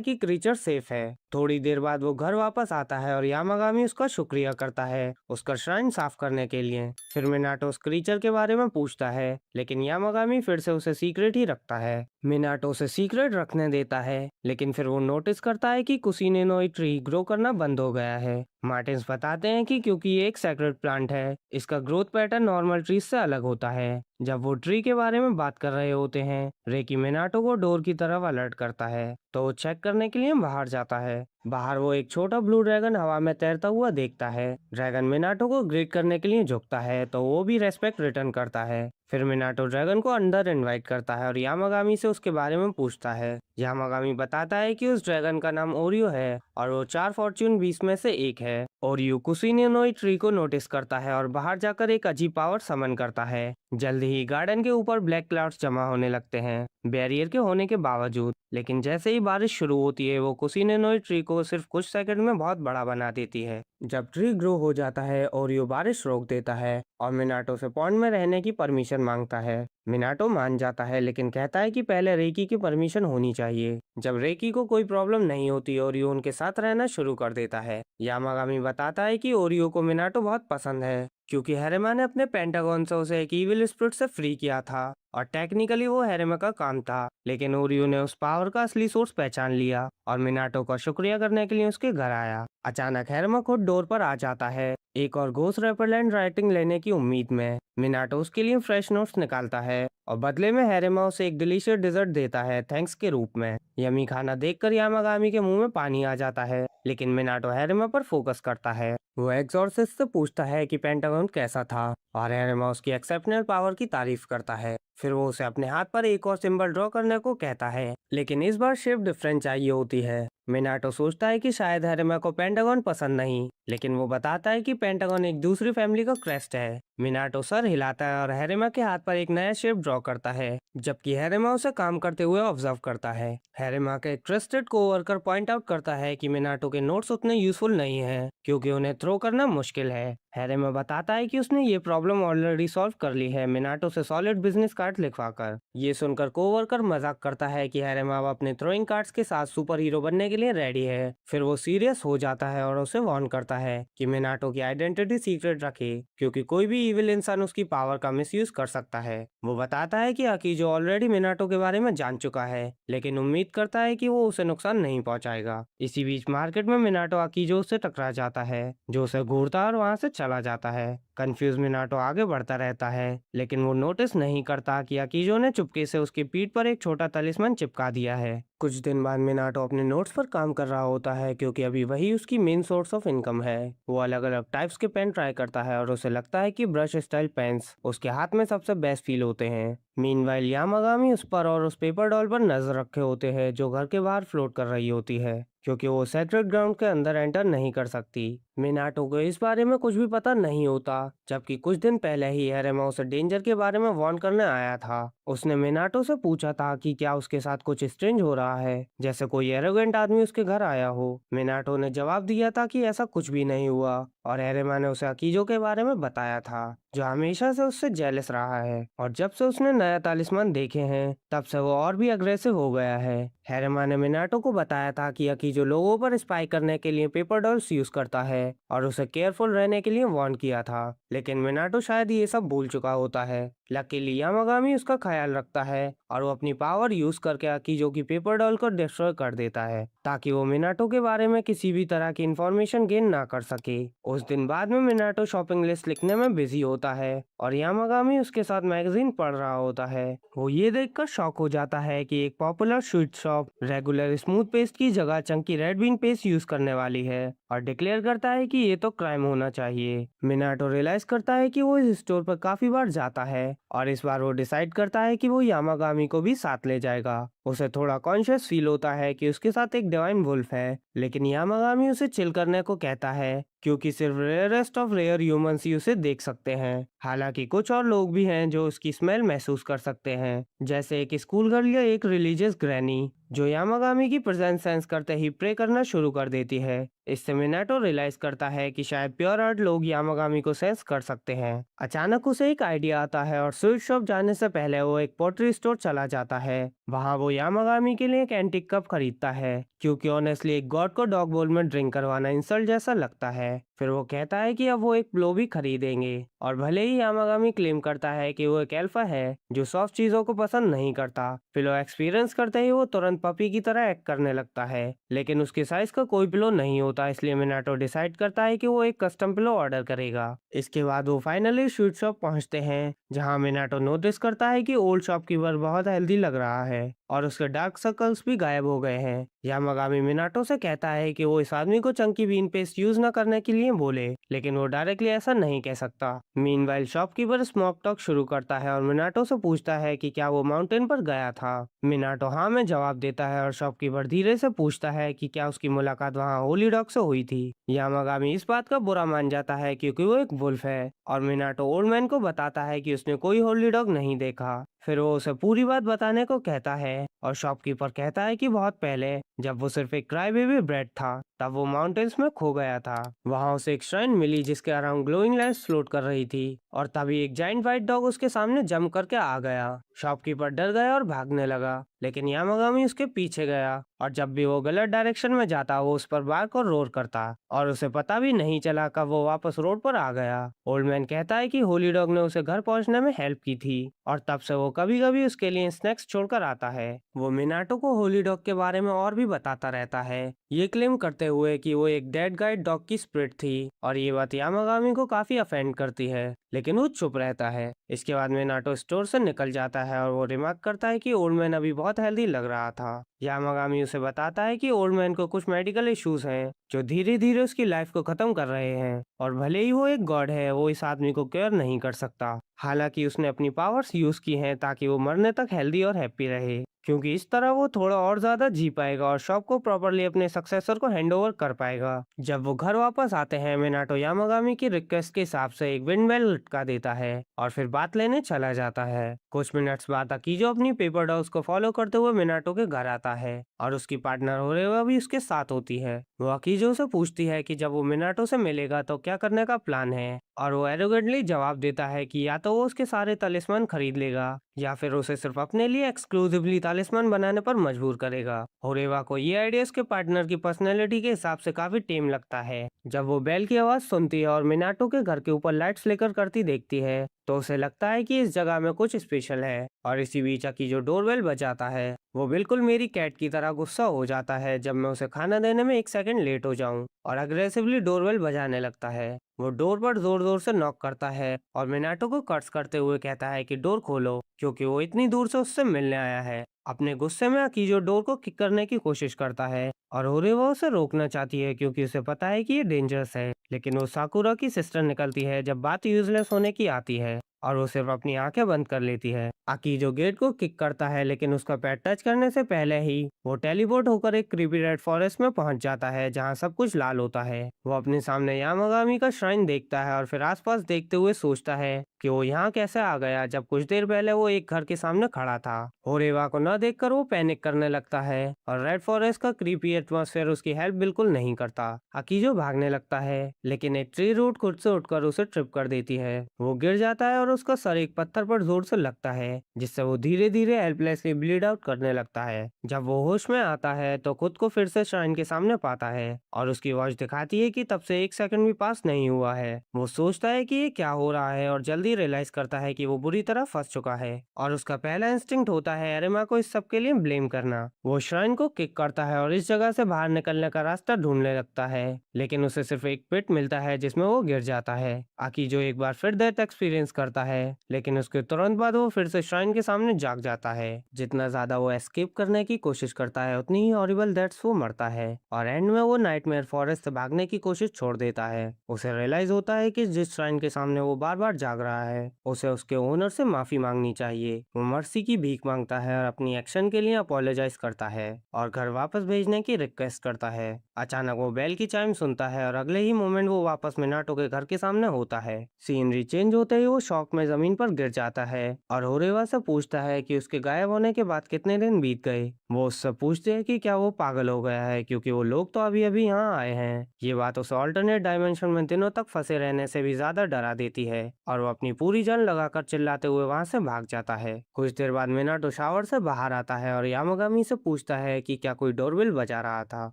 कि क्रीचर सेफ है। थोड़ी देर बाद वो घर वापस आता है और यामागामी उसका शुक्रिया करता है उसका श्राइन साफ करने के लिए। फिर मिनाटो उस क्रीचर के बारे में पूछता है, लेकिन यामागामी फिर से उसे सीक्रेट ही रखता है। मिनाटो उसे सीक्रेट रखने देता है, लेकिन फिर वो नोटिस करता है कि कुसीनेनोई ट्री ग्रो करना बंद हो गया है। मार्टिन्स बताते हैं कि क्योंकि ये एक सैक्रेड प्लांट है, इसका ग्रोथ पैटर्न नॉर्मल ट्रीज से अलग होता है। जब वो ट्री के बारे में बात कर रहे होते हैं, रेकी मिनाटो को डोर की तरफ अलर्ट करता है, तो वो चेक करने के लिए बाहर जाता है। बाहर वो एक छोटा ब्लू ड्रैगन हवा में तैरता हुआ देखता है। ड्रैगन मिनाटो को ग्रीट करने के लिए झुकता है, तो वो भी रेस्पेक्ट रिटर्न करता है। फिर मिनाटो ड्रैगन को अंदर इनवाइट करता है और यामागामी से उसके बारे में पूछता है। यामागामी बताता है कि उस ड्रैगन का नाम ओरियो है और वो 4 फॉर्च्यून 20 में से एक है। ओरियो कुसीनेनोई ट्री को नोटिस करता है और बाहर जाकर एक अजीब पावर समन करता है। जल्दी ही गार्डन के ऊपर ब्लैक क्लाउड्स जमा होने लगते हैं, बैरियर के होने के बावजूद। लेकिन जैसे ही बारिश शुरू होती है, वो कुसीनेनोई ट्री को सिर्फ कुछ सेकंड में बहुत बड़ा बना देती है। जब ट्री ग्रो हो जाता है, ओरियो बारिश रोक देता है और मिनाटो से पॉन्ड में रहने की परमिशन मांगता है। मिनाटो मान जाता है, लेकिन कहता है कि पहले रेकी की परमिशन होनी चाहिए। जब रेकी को कोई प्रॉब्लम नहीं होती, ओरियो उनके साथ रहना शुरू कर देता है। यामागामी बताता है कि ओरियो को मिनाटो बहुत पसंद है, क्योंकि हेरेमा ने अपने पेंटागन से उसे एक इविल स्पिरिट से फ्री किया था और टेक्निकली वो हेरेमा का काम था। लेकिन ओरियो ने उस पावर का असली सोर्स पहचान लिया और मिनाटो का शुक्रिया करने के लिए उसके घर आया। अचानक हेरेमा खुद डोर पर आ जाता है, एक और घोस्ट रेपेलेंट राइटिंग लेने की उम्मीद में। मिनाटो उसके लिए फ्रेश नोट्स निकालता है और बदले में हेरेमा उसे एक डिलीशियस डिजर्ट देता है थैंक्स के रूप में। यमी खाना देखकर यामागामी के मुंह में पानी आ जाता है, लेकिन मिनाटो हेरेमा पर फोकस करता है। वो एक्सॉर्सिस्ट से पूछता है कि पेंटागन कैसा था और हेरेमा उसकी एक्सेप्शनल पावर की तारीफ करता है। फिर वो उसे अपने हाथ पर एक और सिंबल ड्रॉ करने को कहता है, लेकिन इस बार शेप डिफरेंट चाहिए होती है। मिनाटो सोचता है कि शायद हेरेमा को पेंटागन पसंद नहीं, लेकिन वो बताता है कि पेंटागन एक दूसरी फैमिली का क्रेस्ट है। मिनाटो सर हिलाता है और हेरेमा के हाथ पर एक नया शेप ड्रॉ करता है, जबकि हेरेमा उसे काम करते हुए ऑब्जर्व करता है। हेरेमा के ट्रस्टेड कोवर्कर पॉइंट आउट करता है कि मिनाटो के नोट्स उतने यूजफुल नहीं हैं, क्योंकि उन्हें थ्रो करना मुश्किल है। हेरेमा बताता है कि उसने ये प्रॉब्लम ऑलरेडी सॉल्व कर ली है, मिनाटो से सॉलिड बिजनेस कार्ड लिखवाकर। ये सुनकर कोवर्कर मजाक करता है कि हेरेमा अब अपने थ्रोइंग कार्ड्स के साथ सुपर हीरो बनने के लिए रेडी है। फिर वो सीरियस हो जाता है और उसे वार्न करता है कि मिनाटो की आइडेंटिटी सीक्रेट रखे, क्योंकि कोई भी इविल इंसान उसकी पावर का मिसयूज कर सकता है। वो बताता है कि अकीजो ऑलरेडी मिनाटो के बारे में जान चुका है, लेकिन उम्मीद करता है कि वो उसे नुकसान नहीं पहुंचाएगा। इसी बीच मार्केट में मिनाटो अकीजो से टकरा जाता है, जो उसे घूरता है और वहां से चला जाता है। कंफ्यूज मिनाटो आगे बढ़ता रहता है, लेकिन वो नोटिस नहीं करता कि अकीजो ने चुपके से उसकी पीठ पर एक छोटा तलिस्मान चिपका दिया है। कुछ दिन बाद मिनाटो अपने नोट्स पर काम कर रहा होता है, क्योंकि अभी वही उसकी मेन सोर्स ऑफ इनकम है। वो अलग अलग टाइप्स के पेन ट्राई करता है और उसे लगता है कि ब्रश स्टाइल पेन्स उसके हाथ में सबसे बेस्ट फील होते हैं। मीनवाइल यामागामी उस पर और उस पेपर डॉल पर नजर रखे होते हैं, जो घर के बाहर फ्लोट कर रही होती है, क्योंकि वो सेक्रेट ग्राउंड के अंदर एंटर नहीं कर सकती। मिनाटो को इस बारे में कुछ भी पता नहीं होता, जबकि कुछ दिन पहले ही हेरेमा उसे डेंजर के बारे में वार्न करने आया था। उसने मिनाटो से पूछा था कि क्या उसके साथ कुछ स्ट्रेंज हो रहा है, जैसे कोई एरोगेंट आदमी उसके घर आया हो। मिनाटो ने जवाब दिया था कि ऐसा कुछ भी नहीं हुआ और हेरेमा ने उसे अकीजो के बारे में बताया था, जो हमेशा से उससे जेलस रहा है और जब से उसने नया तालिस्मान देखे हैं, तब से वो और भी अग्रेसिव हो गया है। हैरमा ने मिनाटो को बताया था कि अकीजो लोगों पर स्पाई करने के लिए पेपर डॉल्स यूज करता है और उसे केयरफुल रहने के लिए वार्न किया था, लेकिन मिनाटो शायद ये सब भूल चुका होता है। लकीली यामागामी उसका ख्याल रखता है और वो अपनी पावर यूज करके अकीजो की पेपर डॉल को डिस्ट्रॉय कर देता है ताकि वो मिनाटो के बारे में किसी भी तरह की इंफॉर्मेशन गेन ना कर सके। उस दिन बाद में मिनाटो शॉपिंग लिस्ट लिखने में बिजी होता है और यामागामी उसके साथ मैगजीन पढ़ रहा होता है। वो ये देखकर शॉक हो जाता है कि एक popular sweet shop regular smooth paste की जगह Chunky red bean paste use करने वाली है और डिक्लेयर करता है कि ये तो क्राइम होना चाहिए। मिनाटो रियलाइज करता है कि वो इस स्टोर पर काफी बार जाता है और इस बार वो डिसाइड करता है कि वो यामागामी को भी साथ ले जाएगा। उसे थोड़ा कॉन्शियस फील होता है कि उसके साथ एक डिवाइन वुल्फ है, लेकिन यामागामी उसे चिल करने को कहता है क्योंकि सिर्फ रेयरेस्ट ऑफ रेयर ह्यूमंस ही उसे देख सकते हैं। हालांकि कुछ और लोग भी हैं जो उसकी स्मेल महसूस कर सकते हैं, जैसे एक स्कूल गर्ल या एक रिलीजियस ग्रैनी जो यामागामी की प्रेजेंस सेंस करते ही प्रे करना शुरू कर देती है। इससे मिनाटो रियलाइज करता है कि शायद प्योर आर्ट लोग यामागामी को सेंस कर सकते हैं। अचानक उसे एक आइडिया आता है और स्वीट शॉप जाने से पहले वो एक पोट्री स्टोर चला जाता है। वहाँ वो यामागामी के लिए एक एंटीक कप खरीदता है क्योंकि ऑनेस्टली एक गॉड को डॉग बोल में ड्रिंक करवाना इंसल्ट जैसा लगता है। फिर वो कहता है कि अब वो एक प्लो भी खरीदेंगे और भले ही यामागामी क्लेम करता है कि वो एक एल्फा है जो सॉफ्ट चीजों को पसंद नहीं करता, पिलो एक्सपीरियंस करते ही वो तुरंत पपी की तरह एक्ट करने लगता है। लेकिन उसके साइज का कोई पिलो नहीं होता, इसलिए मिनाटो डिसाइड करता है कि वो एक कस्टम पिलो ऑर्डर करेगा। इसके बाद वो फाइनली स्वीट शॉप पहुंचते हैं जहां मिनाटो नोटिस करता है कि ओल्ड शॉपकीपर बहुत हेल्दी लग रहा है और उसके डार्क सर्कल्स भी गायब हो गए हैं। यामागामी मिनाटो से कहता है कि वो इस आदमी को चंकी बीन पेस्ट यूज न करने के लिए बोले, लेकिन वो डायरेक्टली ऐसा नहीं कह सकता। मीनवाइल शॉपकीपर स्मॉक टॉक शुरू करता है और मिनाटो से पूछता है कि क्या वो माउंटेन पर गया था। मिनाटो हाँ में जवाब देता है और शॉपकीपर धीरे से पूछता है कि क्या उसकी मुलाकात वहाँ होली डॉग से हुई थी। यामागामी इस बात का बुरा मान जाता है क्योंकि वो एक वुल्फ है और मिनाटो ओल्ड मैन को बताता है कि उसने कोई होली डॉग नहीं देखा। फिर वो उसे पूरी बात बताने को कहता है और शॉपकीपर कहता है कि बहुत पहले जब वो सिर्फ एक क्राई बेबी ब्रेड था तब वो माउंटेन्स में खो गया था। वहां उसे एक श्राइन मिली जिसके अराउंड ग्लोइंग लाइट्स फ्लोट कर रही थी और तभी एक जाइंट व्हाइट डॉग उसके सामने जंप करके आ गया। शॉपकीपर डर गया और भागने लगा, लेकिन यामागामी उसके पीछे गया और जब भी वो गलत डायरेक्शन में जाता वो उस पर बार्क और रोर करता और उसे पता भी नहीं चला कब वो वापस रोड पर आ गया। ओल्ड मैन कहता है कि होली डॉग ने उसे घर पहुंचने में हेल्प की थी और तब से वो कभी कभी उसके लिए स्नैक्स छोड़कर आता है। वो मिनाटो को होली डॉग के बारे में और भी बताता रहता है, ये क्लेम करते हुए कि वो एक डेड गाइड डॉग की स्पिरिट थी और ये बात यामागामी को काफी अफेंड करती है, लेकिन वो चुप रहता है। इसके बाद मिनाटो स्टोर से निकल जाता है और वो रिमार्क करता है कि ओल्ड मैन अभी बहुत हेल्दी लग रहा था। यामागामी उसे बताता है कि ओल्ड मैन को कुछ मेडिकल इश्यूज हैं जो धीरे धीरे उसकी लाइफ को खत्म कर रहे हैं और भले ही वो एक गॉड है वो इस आदमी को केयर नहीं कर सकता। हालांकि उसने अपनी पावर्स यूज की हैं ताकि वो मरने तक हेल्दी और हैप्पी रहे, क्योंकि इस तरह वो थोड़ा और ज्यादा जी पाएगा और शॉप को प्रॉपरली अपने सक्सेसर को हैंडओवर कर पाएगा। जब वो घर वापस आते हैं मिनाटो यामागामी की रिक्वेस्ट के हिसाब से एक विंड बेल लटका देता है और फिर बात लेने चला जाता है। कुछ मिनट्स बाद अकीजो अपनी पेपर डॉग्स को फॉलो करते हुए मिनाटो के घर आता है और उसकी पार्टनर होरेवा भी उसके साथ होती है। वो अकीजो से पूछती है कि जब वो मिनाटो से मिलेगा तो क्या करने का प्लान है और वो एरोगेंटली जवाब देता है कि या तो वो उसके सारे तलिस्मान खरीद लेगा या फिर उसे सिर्फ अपने लिए एक्सक्लूसिवली तालिस्मान बनाने पर मजबूर करेगा। होरेवा को ये आइडिया उसके पार्टनर की पर्सनैलिटी के हिसाब से काफी टेम लगता है। जब वो बेल की आवाज सुनती है और मिनाटो के घर के ऊपर लाइट्स फ्लिकर करती देखती है तो उसे लगता है कि इस जगह में कुछ स्पेशल है। और इसी बीच की जो डोरबेल बजाता है वो बिल्कुल मेरी कैट की तरह गुस्सा हो जाता है जब मैं उसे खाना देने में 1 सेकंड लेट हो जाऊं और अग्रेसिवली डोरबेल बजाने लगता है। वो डोर पर जोर जोर से नॉक करता है और मिनाटो को कर्ज करते हुए कहता है कि डोर खोलो, क्योंकि वो इतनी दूर से उससे मिलने आया है। अपने गुस्से में अकीजो डोर को किक करने की कोशिश करता है और होरेवा उसे रोकना चाहती है क्योंकि उसे पता है कि ये डेंजरस है, लेकिन वो साकुरा की सिस्टर निकलती है जब बात यूजलेस होने की आती है और वो सिर्फ अपनी आंखें बंद कर लेती है। अकीजो गेट को किक करता है लेकिन उसका पैर टच करने से पहले ही वो टेलीपोर्ट होकर एक क्रीपी रेड फॉरेस्ट में पहुंच जाता है जहां सब कुछ लाल होता है। वो अपने सामने यामागामी का श्राइन देखता है और फिर आसपास देखते हुए सोचता है कि वो यहाँ कैसे आ गया जब कुछ देर पहले वो एक घर के सामने खड़ा था। होरेवा को न देखकर वो पैनिक करने लगता है और रेड फॉरेस्ट का क्रीपी एटमॉस्फेयर उसकी हेल्प बिल्कुल नहीं करता। अकीजो भागने लगता है, लेकिन एक ट्री रूट खुद से उठकर उसे ट्रिप कर देती है। वो गिर जाता है और उसका सर एक पत्थर पर जोर से लगता है, जिससे वो धीरे धीरे हेल्पलेसली ब्लीड आउट करने लगता है। जब वो होश में आता है तो खुद को फिर से श्राइन के सामने पाता है और उसकी वॉच दिखाती है कि तब से 1 सेकंड भी पास नहीं हुआ है। वो सोचता है कि ये क्या हो रहा है और जल्दी रियलाइज करता है कि वो बुरी तरह फंस चुका है, और उसका पहला इंस्टिंक्ट होता है एरिमा को इस सब के लिए ब्लेम करना। वो श्राइन को किक करता है और इस जगह से बाहर निकलने का रास्ता ढूंढने लगता है, लेकिन उसे सिर्फ एक पिट मिलता है जिसमें वो गिर जाता है। आकी जो एक बार फिर डेथ एक्सपीरियंस करता है, लेकिन उसके तुरंत बाद वो फिर से श्राइन के सामने जाग जाता है। जितना ज्यादा वो एस्केप करने की कोशिश करता है उतनी ही हॉरिबल डेथ्स वो मरता है, और एंड में वो नाइटमेयर फॉरेस्ट से भागने की कोशिश छोड़ देता है। उसे रियलाइज होता है कि जिस श्राइन के सामने वो बार बार जाग रहा है उसे उसके ओनर से माफी मांगनी चाहिए। वो मर्सी की भीख मांगता है और अपनी एक्शन के लिए अपोलोजाइज करता है और घर वापस भेजने की रिक्वेस्ट करता है। अचानक वो बेल की चाइम सुनता है और अगले ही मोमेंट वो वापस मिनाटो के घर के सामने होता है। सीनरी चेंज होते ही वो शॉक में जमीन पर गिर जाता है और होरेवा से पूछता है कि उसके गायब होने के बाद कितने दिन बीत गए। वो उससे पूछते हैं कि क्या वो पागल हो गया है, क्योंकि वो लोग तो अभी अभी यहाँ आए हैं। ये बात उसे ऑल्टरनेट डायमेंशन में दिनों तक फंसे रहने से भी ज्यादा डरा देती है और वो अपनी पूरी जान लगाकर चिल्लाते हुए वहां से भाग जाता है। कुछ देर बाद मिनाटो शावर से बाहर आता है और यामागामी से पूछता है कि क्या कोई डोरबेल बजा रहा था।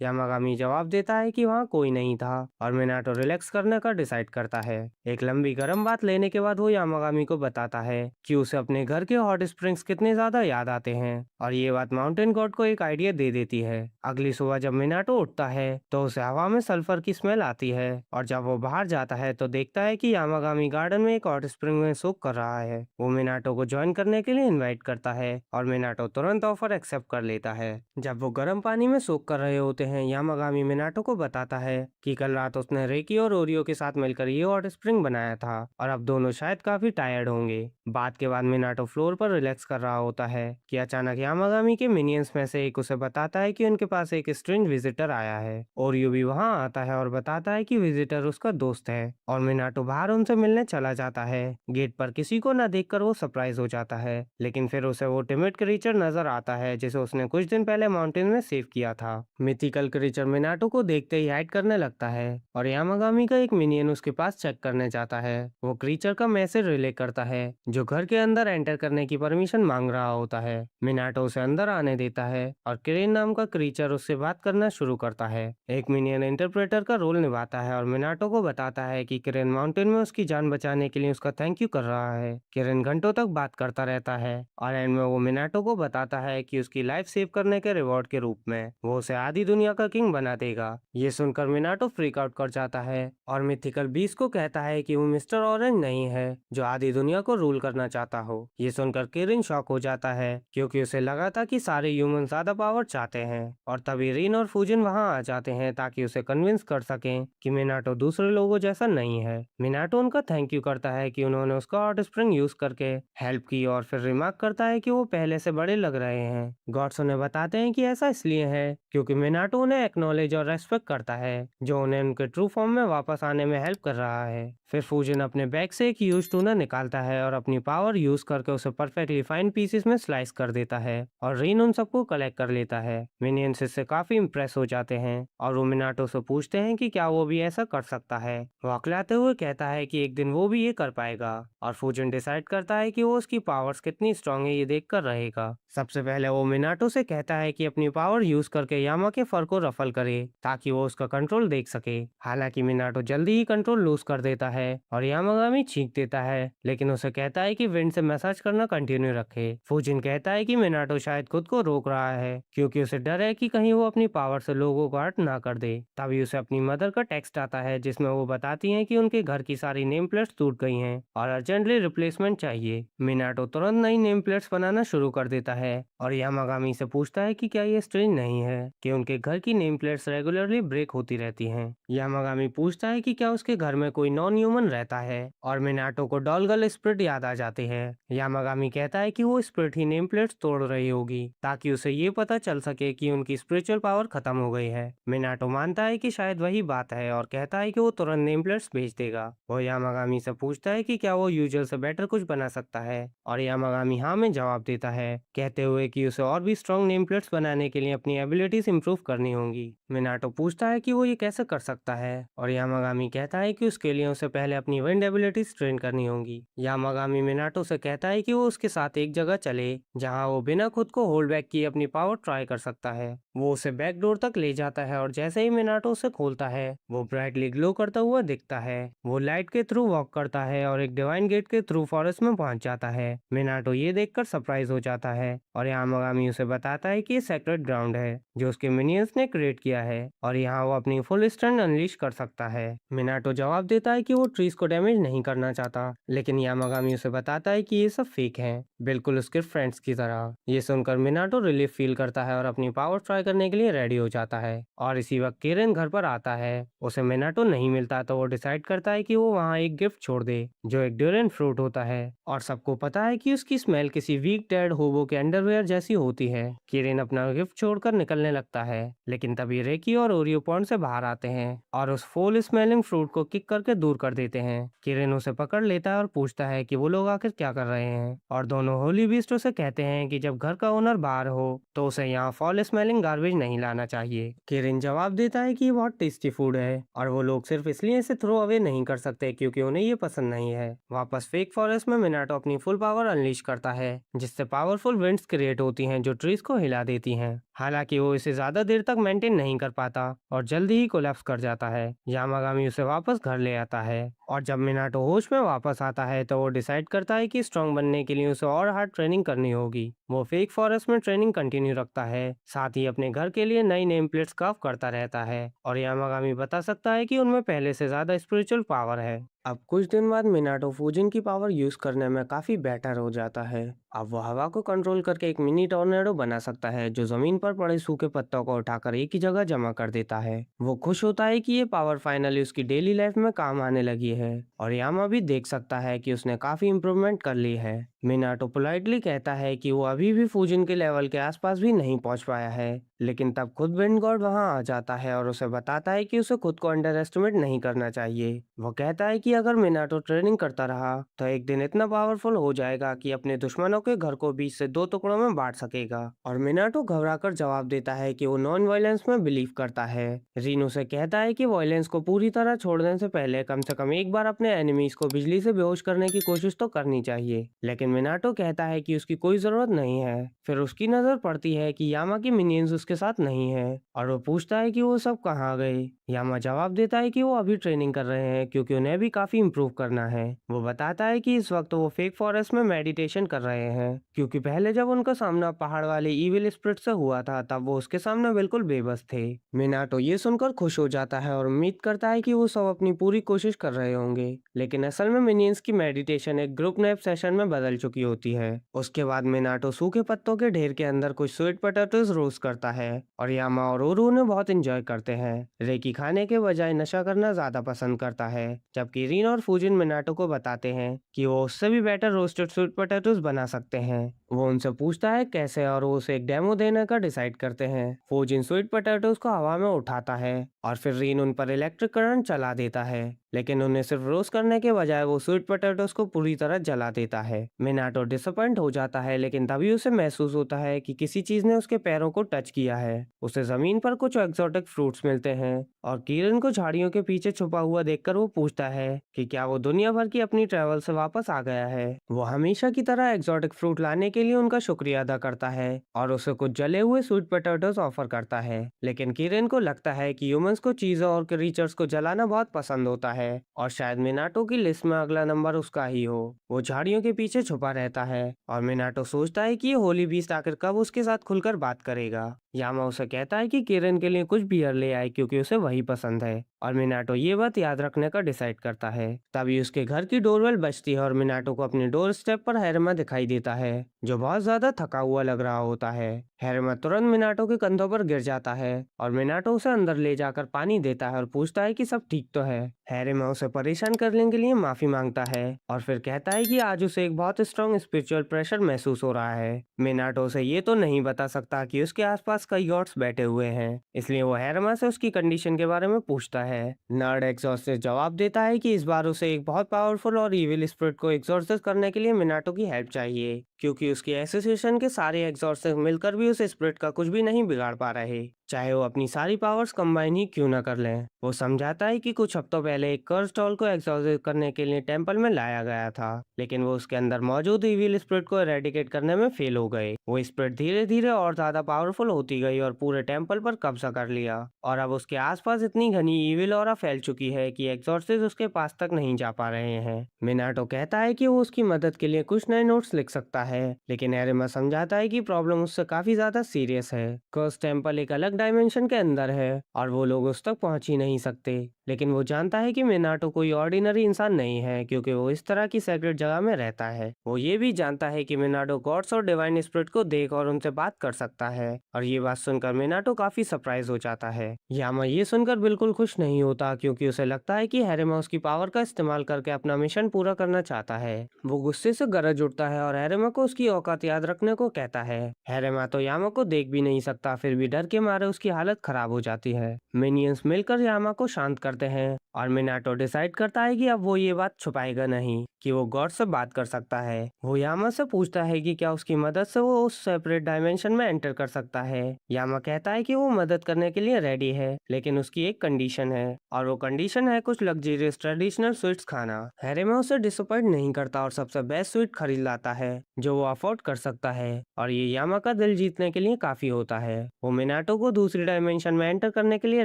यामागामी जवाब देता है कि वहाँ कोई नहीं था और मिनाटो रिलैक्स करने का डिसाइड करता है। एक लंबी गर्म बात लेने के बाद वो यामागामी को बताता है कि उसे अपने घर के हॉट स्प्रिंग्स कितने ज्यादा याद आते हैं, और ये बात माउंटेन गॉड को एक आइडिया दे देती है। अगली सुबह जब मिनाटो उठता है तो उसे हवा में सल्फर की स्मेल आती है, और जब वो बाहर जाता है तो देखता है कि यामागामी गार्डन में एक हॉट स्प्रिंग में सोक कर रहा है। वो मिनाटो को ज्वाइन करने के लिए इनवाइट करता है और मिनाटो तुरंत ऑफर एक्सेप्ट कर लेता है। जब वो गर्म पानी में सोक कर रहे होते हैं, यामागामी मिनाटो को बताता है कि कल रात उसने रेकी और ओरियो के साथ मिलकर ये हॉट स्प्रिंग बनाया था और अब दोनों शायद काफी टायर्ड होंगे। बात के बाद मिनाटो फ्लोर पर रिलैक्स कर रहा होता है कि अचानक यामागामी के मिनियंस में से एक उसे बताता है कि उनके पास एक स्ट्रेंज विजिटर आया है। ओरियो भी वहां आता है और बताता है कि विजिटर उसका दोस्त है, और मिनाटो बाहर उनसे मिलने चला जाता है। गेट पर किसी को न देखकर वो सरप्राइज हो जाता है, लेकिन फिर उसे वो टिमिड क्रीचर नजर आता है जिसे उसने कुछ दिन पहले माउंटेन में सेव किया था। मिथिकल क्रीचर मिनाटो को देखते ही हाइड करने लगता है और यामागामी का एक मिनियन उसके पास चेक करने जाता है। वो क्रीचर का मैसेज रिले करता है जो घर के अंदर एंटर करने की परमिशन मांग रहा होता है। मिनाटो उसे अंदर आने देता है और क्रेन नाम का क्रीचर उससे बात करना शुरू करता है। एक मिनियन इंटरप्रेटर का रोल निभाता है और मिनाटो को बताता है कि किरेन माउंटेन में उसकी जान बचाने के लिए उसका थैंक यू कर रहा है। किरेन घंटों तक बात करता रहता है और एंड में वो मिनाटो को बताता है कि उसकी लाइफ सेव करने के रिवॉर्ड के रूप में वो उसे आधी दुनिया का किंग बना देगा। ये सुनकर मिनाटो फ्रीक आउट कर जाता है और मिथिकल बीस्ट को कहता है कि वो मिस्टर ऑरेंज नहीं है जो आधी दुनिया को रूल करना चाहता हो। ये सुनकर किरिन शॉक हो जाता है क्योंकि उसे लगा था कि सारे ह्यूमन ज्यादा पावर चाहते हैं, और तभी रिन और फूजिन वहां आ जाते हैं ताकि उसे कन्विंस कर सकें कि मिनाटो दूसरे लोगों जैसा नहीं है। मिनाटो उनका थैंक यू करता है कि उन्होंने उसका हॉट स्प्रिंग यूज करके हेल्प की, और फिर रिमार्क करता है कि वो पहले से बड़े लग रहे हैं। गॉड्स उन्हें बताते हैं कि ऐसा इसलिए है क्योंकि मिनाटो उन्हें एक्नॉलेज और रेस्पेक्ट करता है, जो उन्हें उनके ट्रू फॉर्म में वापस आने में हेल्प कर रहा है। फिर फूजन अपने बैग से एक यूज टूना निकालता है और अपनी पावर यूज करके उसे परफेक्टली फाइन पीसेस में स्लाइस कर देता है, और रीन उन सबको कलेक्ट कर लेता है। मिनियंस इससे काफी इम्प्रेस हो जाते हैं और वो मिनाटो से पूछते हैं कि क्या वो भी ऐसा कर सकता है। वो अकलाते हुए कहता है कि एक दिन वो भी ये कर पाएगा, और फूजन डिसाइड करता है कि वो उसकी पावर्स कितनी स्ट्रांग है ये देख कर रहेगा। सबसे पहले वो मिनाटो से कहता है कि अपनी पावर यूज करके यामा के फर को रफल करे ताकि वो उसका कंट्रोल देख सके। हालांकि मिनाटो जल्दी ही कंट्रोल लूज कर देता है और यामागामी चीख देता है, लेकिन उसे कहता है कि विंड से मसाज करना कंटिन्यू रखे। फूजिन कहता है कि मिनाटो शायद खुद को रोक रहा है क्योंकि उसे डर है कि कहीं वो अपनी पावर से लोगों को हर्ट ना कर दे। तभी उसे अपनी मदर का टेक्स्ट आता है जिसमें वो बताती हैं कि उनके घर की सारी नेम प्लेट्स टूट गई हैं और अर्जेंटली रिप्लेसमेंट चाहिए। मिनाटो तुरंत नई नेम प्लेट्स बनाना शुरू कर देता है और यामागामी से पूछता है कि क्या ये स्ट्रेंज नहीं है कि उनके घर की नेम प्लेट्स रेगुलरली ब्रेक होती रहती हैं। यामागामी पूछता है कि क्या उसके घर में कोई नॉन ह्यूमन रहता है, और मिनाटो को डॉलगल स्पिरिट याद आ जाते हैं। यामागामी कहता है कि वो स्पिरिट ही नेम प्लेट्स तोड़ रही होगी ताकि उसे ये पता चल सके कि उनकी स्पिरिचुअल पावर खत्म हो गई है। मिनाटो मानता है कि शायद वही बात है और कहता है कि वो तुरंत नेम प्लेट्स भेज देगा। वो यामागामी से पूछता है कि क्या वो यूजुअल से बेटर कुछ बना सकता है, और यामागामी हाँ में जवाब देता है, कहते हुए कि उसे और भी स्ट्रॉन्ग नेम प्लेट्स बनाने के लिए अपनी एबिलिटीज एबिलिटीज इंप्रूव करनी होंगी। मिनाटो पूछता है कि वो ये कैसे कर सकता है और यामागामी कहता है कि उसके लिए उसे पहले अपनी विंड एबिलिटीज ट्रेन करनी होंगी। यामागामी मिनाटो से कहता है कि वो उसके साथ एक जगह चले जहां वो बिना खुद को होल्ड बैक किए अपनी पावर ट्राई कर सकता है। वो उसे बैक डोर तक ले जाता है और जैसे ही मिनाटो उसे खोलता है वो ब्राइटली ग्लो करता हुआ दिखता है। वो लाइट के थ्रू वॉक करता है और एक डिवाइन गेट के थ्रू फॉरेस्ट में पहुंच जाता है। मिनाटो ये देखकर सरप्राइज हो जाता है और यामागामी उसे बताता है कि ये सेक्रेट ग्राउंड है जो उसके मिनियंस ने क्रिएट किया है और यहाँ वो अपनी फुल स्ट्रेंथ अनलीश कर सकता है। मिनाटो जवाब देता है कि वो ट्रीज को डैमेज नहीं करना चाहता, लेकिन यामागामी उसे बताता है कि ये सब फेक है, बिल्कुल उसके फ्रेंड्स की तरह। ये सुनकर मिनाटो रिलीफ फील करता है और अपनी पावर ट्राई करने के लिए रेडी हो जाता है। और इसी वक्त किरन घर पर आता है। उसे मिनाटो नहीं मिलता तो वो डिसाइड करता है कि वो वहाँ एक गिफ्ट छोड़ दे जो एक ड्यूरेन फ्रूट होता है और सबको पता है कि उसकी स्मेल किसी वीक डेड होबो के अंडरवेयर जैसी होती है। किरन अपना गिफ्ट छोड़कर निकलने लगता है, लेकिन तभी रेकी और ओरियो पॉन्ड से बाहर आते हैं और उस फूल स्मेलिंग फ्रूट को किक करके दूर कर देते हैं। किरन उसे पकड़ लेता है और पूछता है कि वो लोग आखिर क्या कर रहे हैं और दोनों होली बीस्ट उसे कहते हैं कि जब घर का ओनर बाहर हो तो उसे यहाँ फॉल स्मेलिंग गार्बेज नहीं लाना चाहिए। किरन जवाब देता है कि ये बहुत टेस्टी फूड है और वो लोग सिर्फ इसलिए इसे थ्रो अवे नहीं कर सकते क्योंकि उन्हें ये पसंद नहीं है। वापस फेक फॉरेस्ट में मिनाटो अपनी फुल पावर अनलीश करता है जिससे पावरफुल विंड्स क्रिएट होती हैं जो ट्रीज को हिला देती हैं। हालांकि वो इसे ज्यादा देर तक मेंटेन नहीं कर पाता और जल्दी ही कोलैप्स कर जाता है। यामागामी उसे वापस घर ले आता है और जब मिनाटो होश में वापस आता है तो वो डिसाइड करता है कि स्ट्रांग बनने के लिए उसे और हार्ड ट्रेनिंग करनी होगी। वो फेक फॉरेस्ट में ट्रेनिंग कंटिन्यू रखता है, साथ ही अपने घर के लिए नई नेम प्लेट्स कार्व करता रहता है और यामागामी बता सकता है कि उनमें पहले से ज्यादा स्पिरिचुअल पावर है। अब कुछ दिन बाद मिनाटो फूजिन की पावर यूज करने में काफी बेटर हो जाता है। अब वो हवा को कंट्रोल करके एक मिनी टॉर्नेडो बना सकता है जो जमीन पर पड़े सूखे पत्तों को उठाकर एक ही जगह जमा कर देता है। वो खुश होता है कि ये पावर फाइनली उसकी डेली लाइफ में काम आने लगी है और यामा भी देख सकता है कि उसने काफी इम्प्रूवमेंट कर ली है। मिनाटो पोलाइटली कहता है कि वो अभी भी फूजिन के लेवल के आसपास भी नहीं पहुंच पाया है, लेकिन तब खुद विंड गॉड वहां आ जाता है और उसे बताता है कि उसे खुद को अंडर एस्टिमेट नहीं करना चाहिए। वो कहता है कि अगर मिनाटो ट्रेनिंग करता रहा तो एक दिन इतना पावरफुल हो जाएगा कि अपने दुश्मनों के घर को बीच से दो टुकड़ों में बांट सकेगा। और मिनाटो घबराकर जवाब देता है कि वो नॉन वायलेंस में बिलीव करता है। रीन उसे कहता है कि वायलेंस को पूरी तरह छोड़ने से पहले कम से कम एक बार अपने एनिमीज को बिजली से बेहोश करने की कोशिश तो करनी चाहिए, लेकिन मिनाटो कहता है कि उसकी कोई जरूरत नहीं है। फिर उसकी नजर पड़ती है कि यामा की मिनियंस उसके साथ नहीं है और वो पूछता है कि वो सब कहाँ गए। यामा जवाब देता है कि वो अभी ट्रेनिंग कर रहे हैं क्योंकि उन्हें भी काफी इम्प्रूव करना है। वो बताता है कि इस वक्त वो फेक फॉरेस्ट में मेडिटेशन कर रहे हैं क्योंकि पहले जब उनका सामना पहाड़ वाले इविल स्पिरिट से हुआ था तब वो उसके सामने बिल्कुल बेबस थे। मिनाटो ये सुनकर खुश हो जाता है और उम्मीद करता है कि वो सब अपनी पूरी कोशिश कर रहे होंगे, लेकिन असल में मिनियंस की मेडिटेशन एक ग्रुप नैप सेशन में बदल चुकी होती है। उसके बाद मिनाटो सूखे पत्तों के ढेर के अंदर कुछ स्वीट पोटैटोज रोस्ट करता है और यामा और ओरू उन्हें बहुत इंजॉय करते हैं। रेकी खाने के बजाय नशा करना ज्यादा पसंद करता है, जबकि रीन और फूजिन मिनाटो को बताते हैं कि वो उससे भी बेटर रोस्टेड स्वीट पोटैटोज बना सकते हैं। वो उनसे पूछता है कैसे और वो उसे एक डेमो देने का डिसाइड करते हैं। फूजिन स्वीट पोटैटोज को हवा में उठाता है और फिर रीन उन पर इलेक्ट्रिक करंट चला देता है, लेकिन उन्हें सिर्फ रोस्ट करने के बजाय वो स्वीट पोटैटोज को पूरी तरह जला देता है। मिनाटो डिसअपॉइंट हो जाता है, लेकिन तभी उसे महसूस होता है कि किसी चीज ने उसके पैरों को टच किया है। उसे जमीन पर कुछ एक्सोटिक फ्रूट्स मिलते हैं और किरण को झाड़ियों के पीछे छुपा हुआ देखकर वो पूछता है कि क्या वो दुनिया भर की अपनी ट्रेवल से वापस आ गया है। वो हमेशा की तरह एक्सोटिक फ्रूट लाने के लिए उनका शुक्रिया अदा करता है और उसे कुछ जले हुए स्वीट पोटैटोज ऑफर करता है, लेकिन किरण को लगता है कि ह्यूमंस को चीजों और क्रीचर्स को जलाना बहुत पसंद होता है और शायद मिनाटो की लिस्ट में अगला नंबर उसका ही हो। वो झाड़ियों के पीछे छुपा रहता है और मिनाटो सोचता है कि ये होली बीस्ट आखिर कब उसके साथ खुलकर बात करेगा। यामा उसे कहता है कि किरण के लिए कुछ बियर ले आए क्योंकि उसे वही पसंद है और मिनाटो ये बात याद रखने का डिसाइड करता है। तभी उसके घर की डोरबेल बजती है और मिनाटो को अपने डोर स्टेप पर हैरमा दिखाई देता है जो बहुत ज्यादा थका हुआ लग रहा होता है। हैरमा तुरंत मिनाटो के कंधों पर गिर जाता है और मिनाटो उसे अंदर ले जाकर पानी देता है और पूछता है कि सब ठीक तो है। हैरमा उसे परेशान करने के लिए माफी मांगता है और फिर कहता है कि आज उसे एक बहुत स्ट्रॉन्ग स्पिरिचुअल प्रेशर महसूस हो रहा है। मिनाटो उसे ये तो नहीं बता सकता कि उसके आसपास कई गॉड्स बैठे हुए हैं, इसलिए वो हैरमा से उसकी कंडीशन के बारे में पूछता है। नर्ड एग्जॉर्सिस्ट जवाब देता है कि इस बार उसे एक बहुत पावरफुल और इविल स्पिरिट को एग्जॉर्सिस्ट करने के लिए मिनाटो की हेल्प चाहिए क्योंकि उसकी एसोसिएशन के सारे एग्जॉस्ट मिलकर भी उस स्प्रिट का कुछ भी नहीं बिगाड़ पा रहे, चाहे वो अपनी सारी पावर्स कंबाइन ही क्यों ना कर लें। वो समझाता है कि कुछ हफ्तों पहले एक कर्स डॉल को एग्जॉस्ट करने के लिए टेंपल में लाया गया था, लेकिन वो उसके अंदर मौजूद इविल स्पिरिट को एरेडिकेट करने में फेल हो गए। वो स्पिरिट धीरे धीरे और ज्यादा पावरफुल होती गई और पूरे टेंपल पर कब्जा कर लिया, और अब उसके आसपास इतनी घनी इविल ऑरा फैल चुकी है कि एग्जॉर्सिस्ट उसके पास तक नहीं जा पा रहे हैं। मिनाटो कहता है कि वो उसकी मदद के लिए कुछ नए नोट्स लिख सकता है, लेकिन एरिमा समझाता है कि प्रॉब्लम उससे काफी ज्यादा सीरियस है। कर्स टेंपल एक अलग डायमेंशन के अंदर है और वो लोग उस तक पहुंच ही नहीं सकते, लेकिन वो जानता है कि मिनाटो कोई ऑर्डिनरी इंसान नहीं है, क्योंकि वो इस तरह की सेक्रेट जगह में रहता है। वो ये भी जानता है कि मिनाटो गॉड्स और डिवाइन स्पिरिट को देख और उनसे बात कर सकता है, और ये बात सुनकर मिनाटो काफी सरप्राइज हो जाता है। यामा ये सुनकर बिल्कुल खुश नहीं होता, क्योंकि उसे लगता है कि हैरिमा उसकी पावर का इस्तेमाल करके अपना मिशन पूरा करना चाहता है। वो गुस्से से गरज उठता है और हैरिमा को उसकी औकात याद रखने को कहता है। हैरिमा तो यामा को देख भी नहीं सकता, फिर भी डर के मारे उसकी हालत खराब हो जाती है। मिनियंस मिलकर यामा को शांत करते हैं और मिनाटो डिसाइड करता है कि अब वो ये बात छुपाएगा नहीं कि वो गॉड से बात कर सकता है। वो यामा से पूछता है कि क्या उसकी मदद से वो उस सेपरेट डायमेंशन में एंटर कर सकता है। यामा कहता है कि वो मदद करने के लिए रेडी है, लेकिन उसकी एक कंडीशन है, और वो कंडीशन है कुछ लग्जरियस ट्रेडिशनल स्वीट्स खाना। हैरिमा उसे डिसअपॉइंट नहीं करता और सबसे बेस्ट स्वीट खरीद लाता है जो वो अफोर्ड कर सकता है, और ये यामा का दिल जीतने के लिए काफी होता है। वो मिनाटो को दूसरी डायमेंशन में एंटर करने के लिए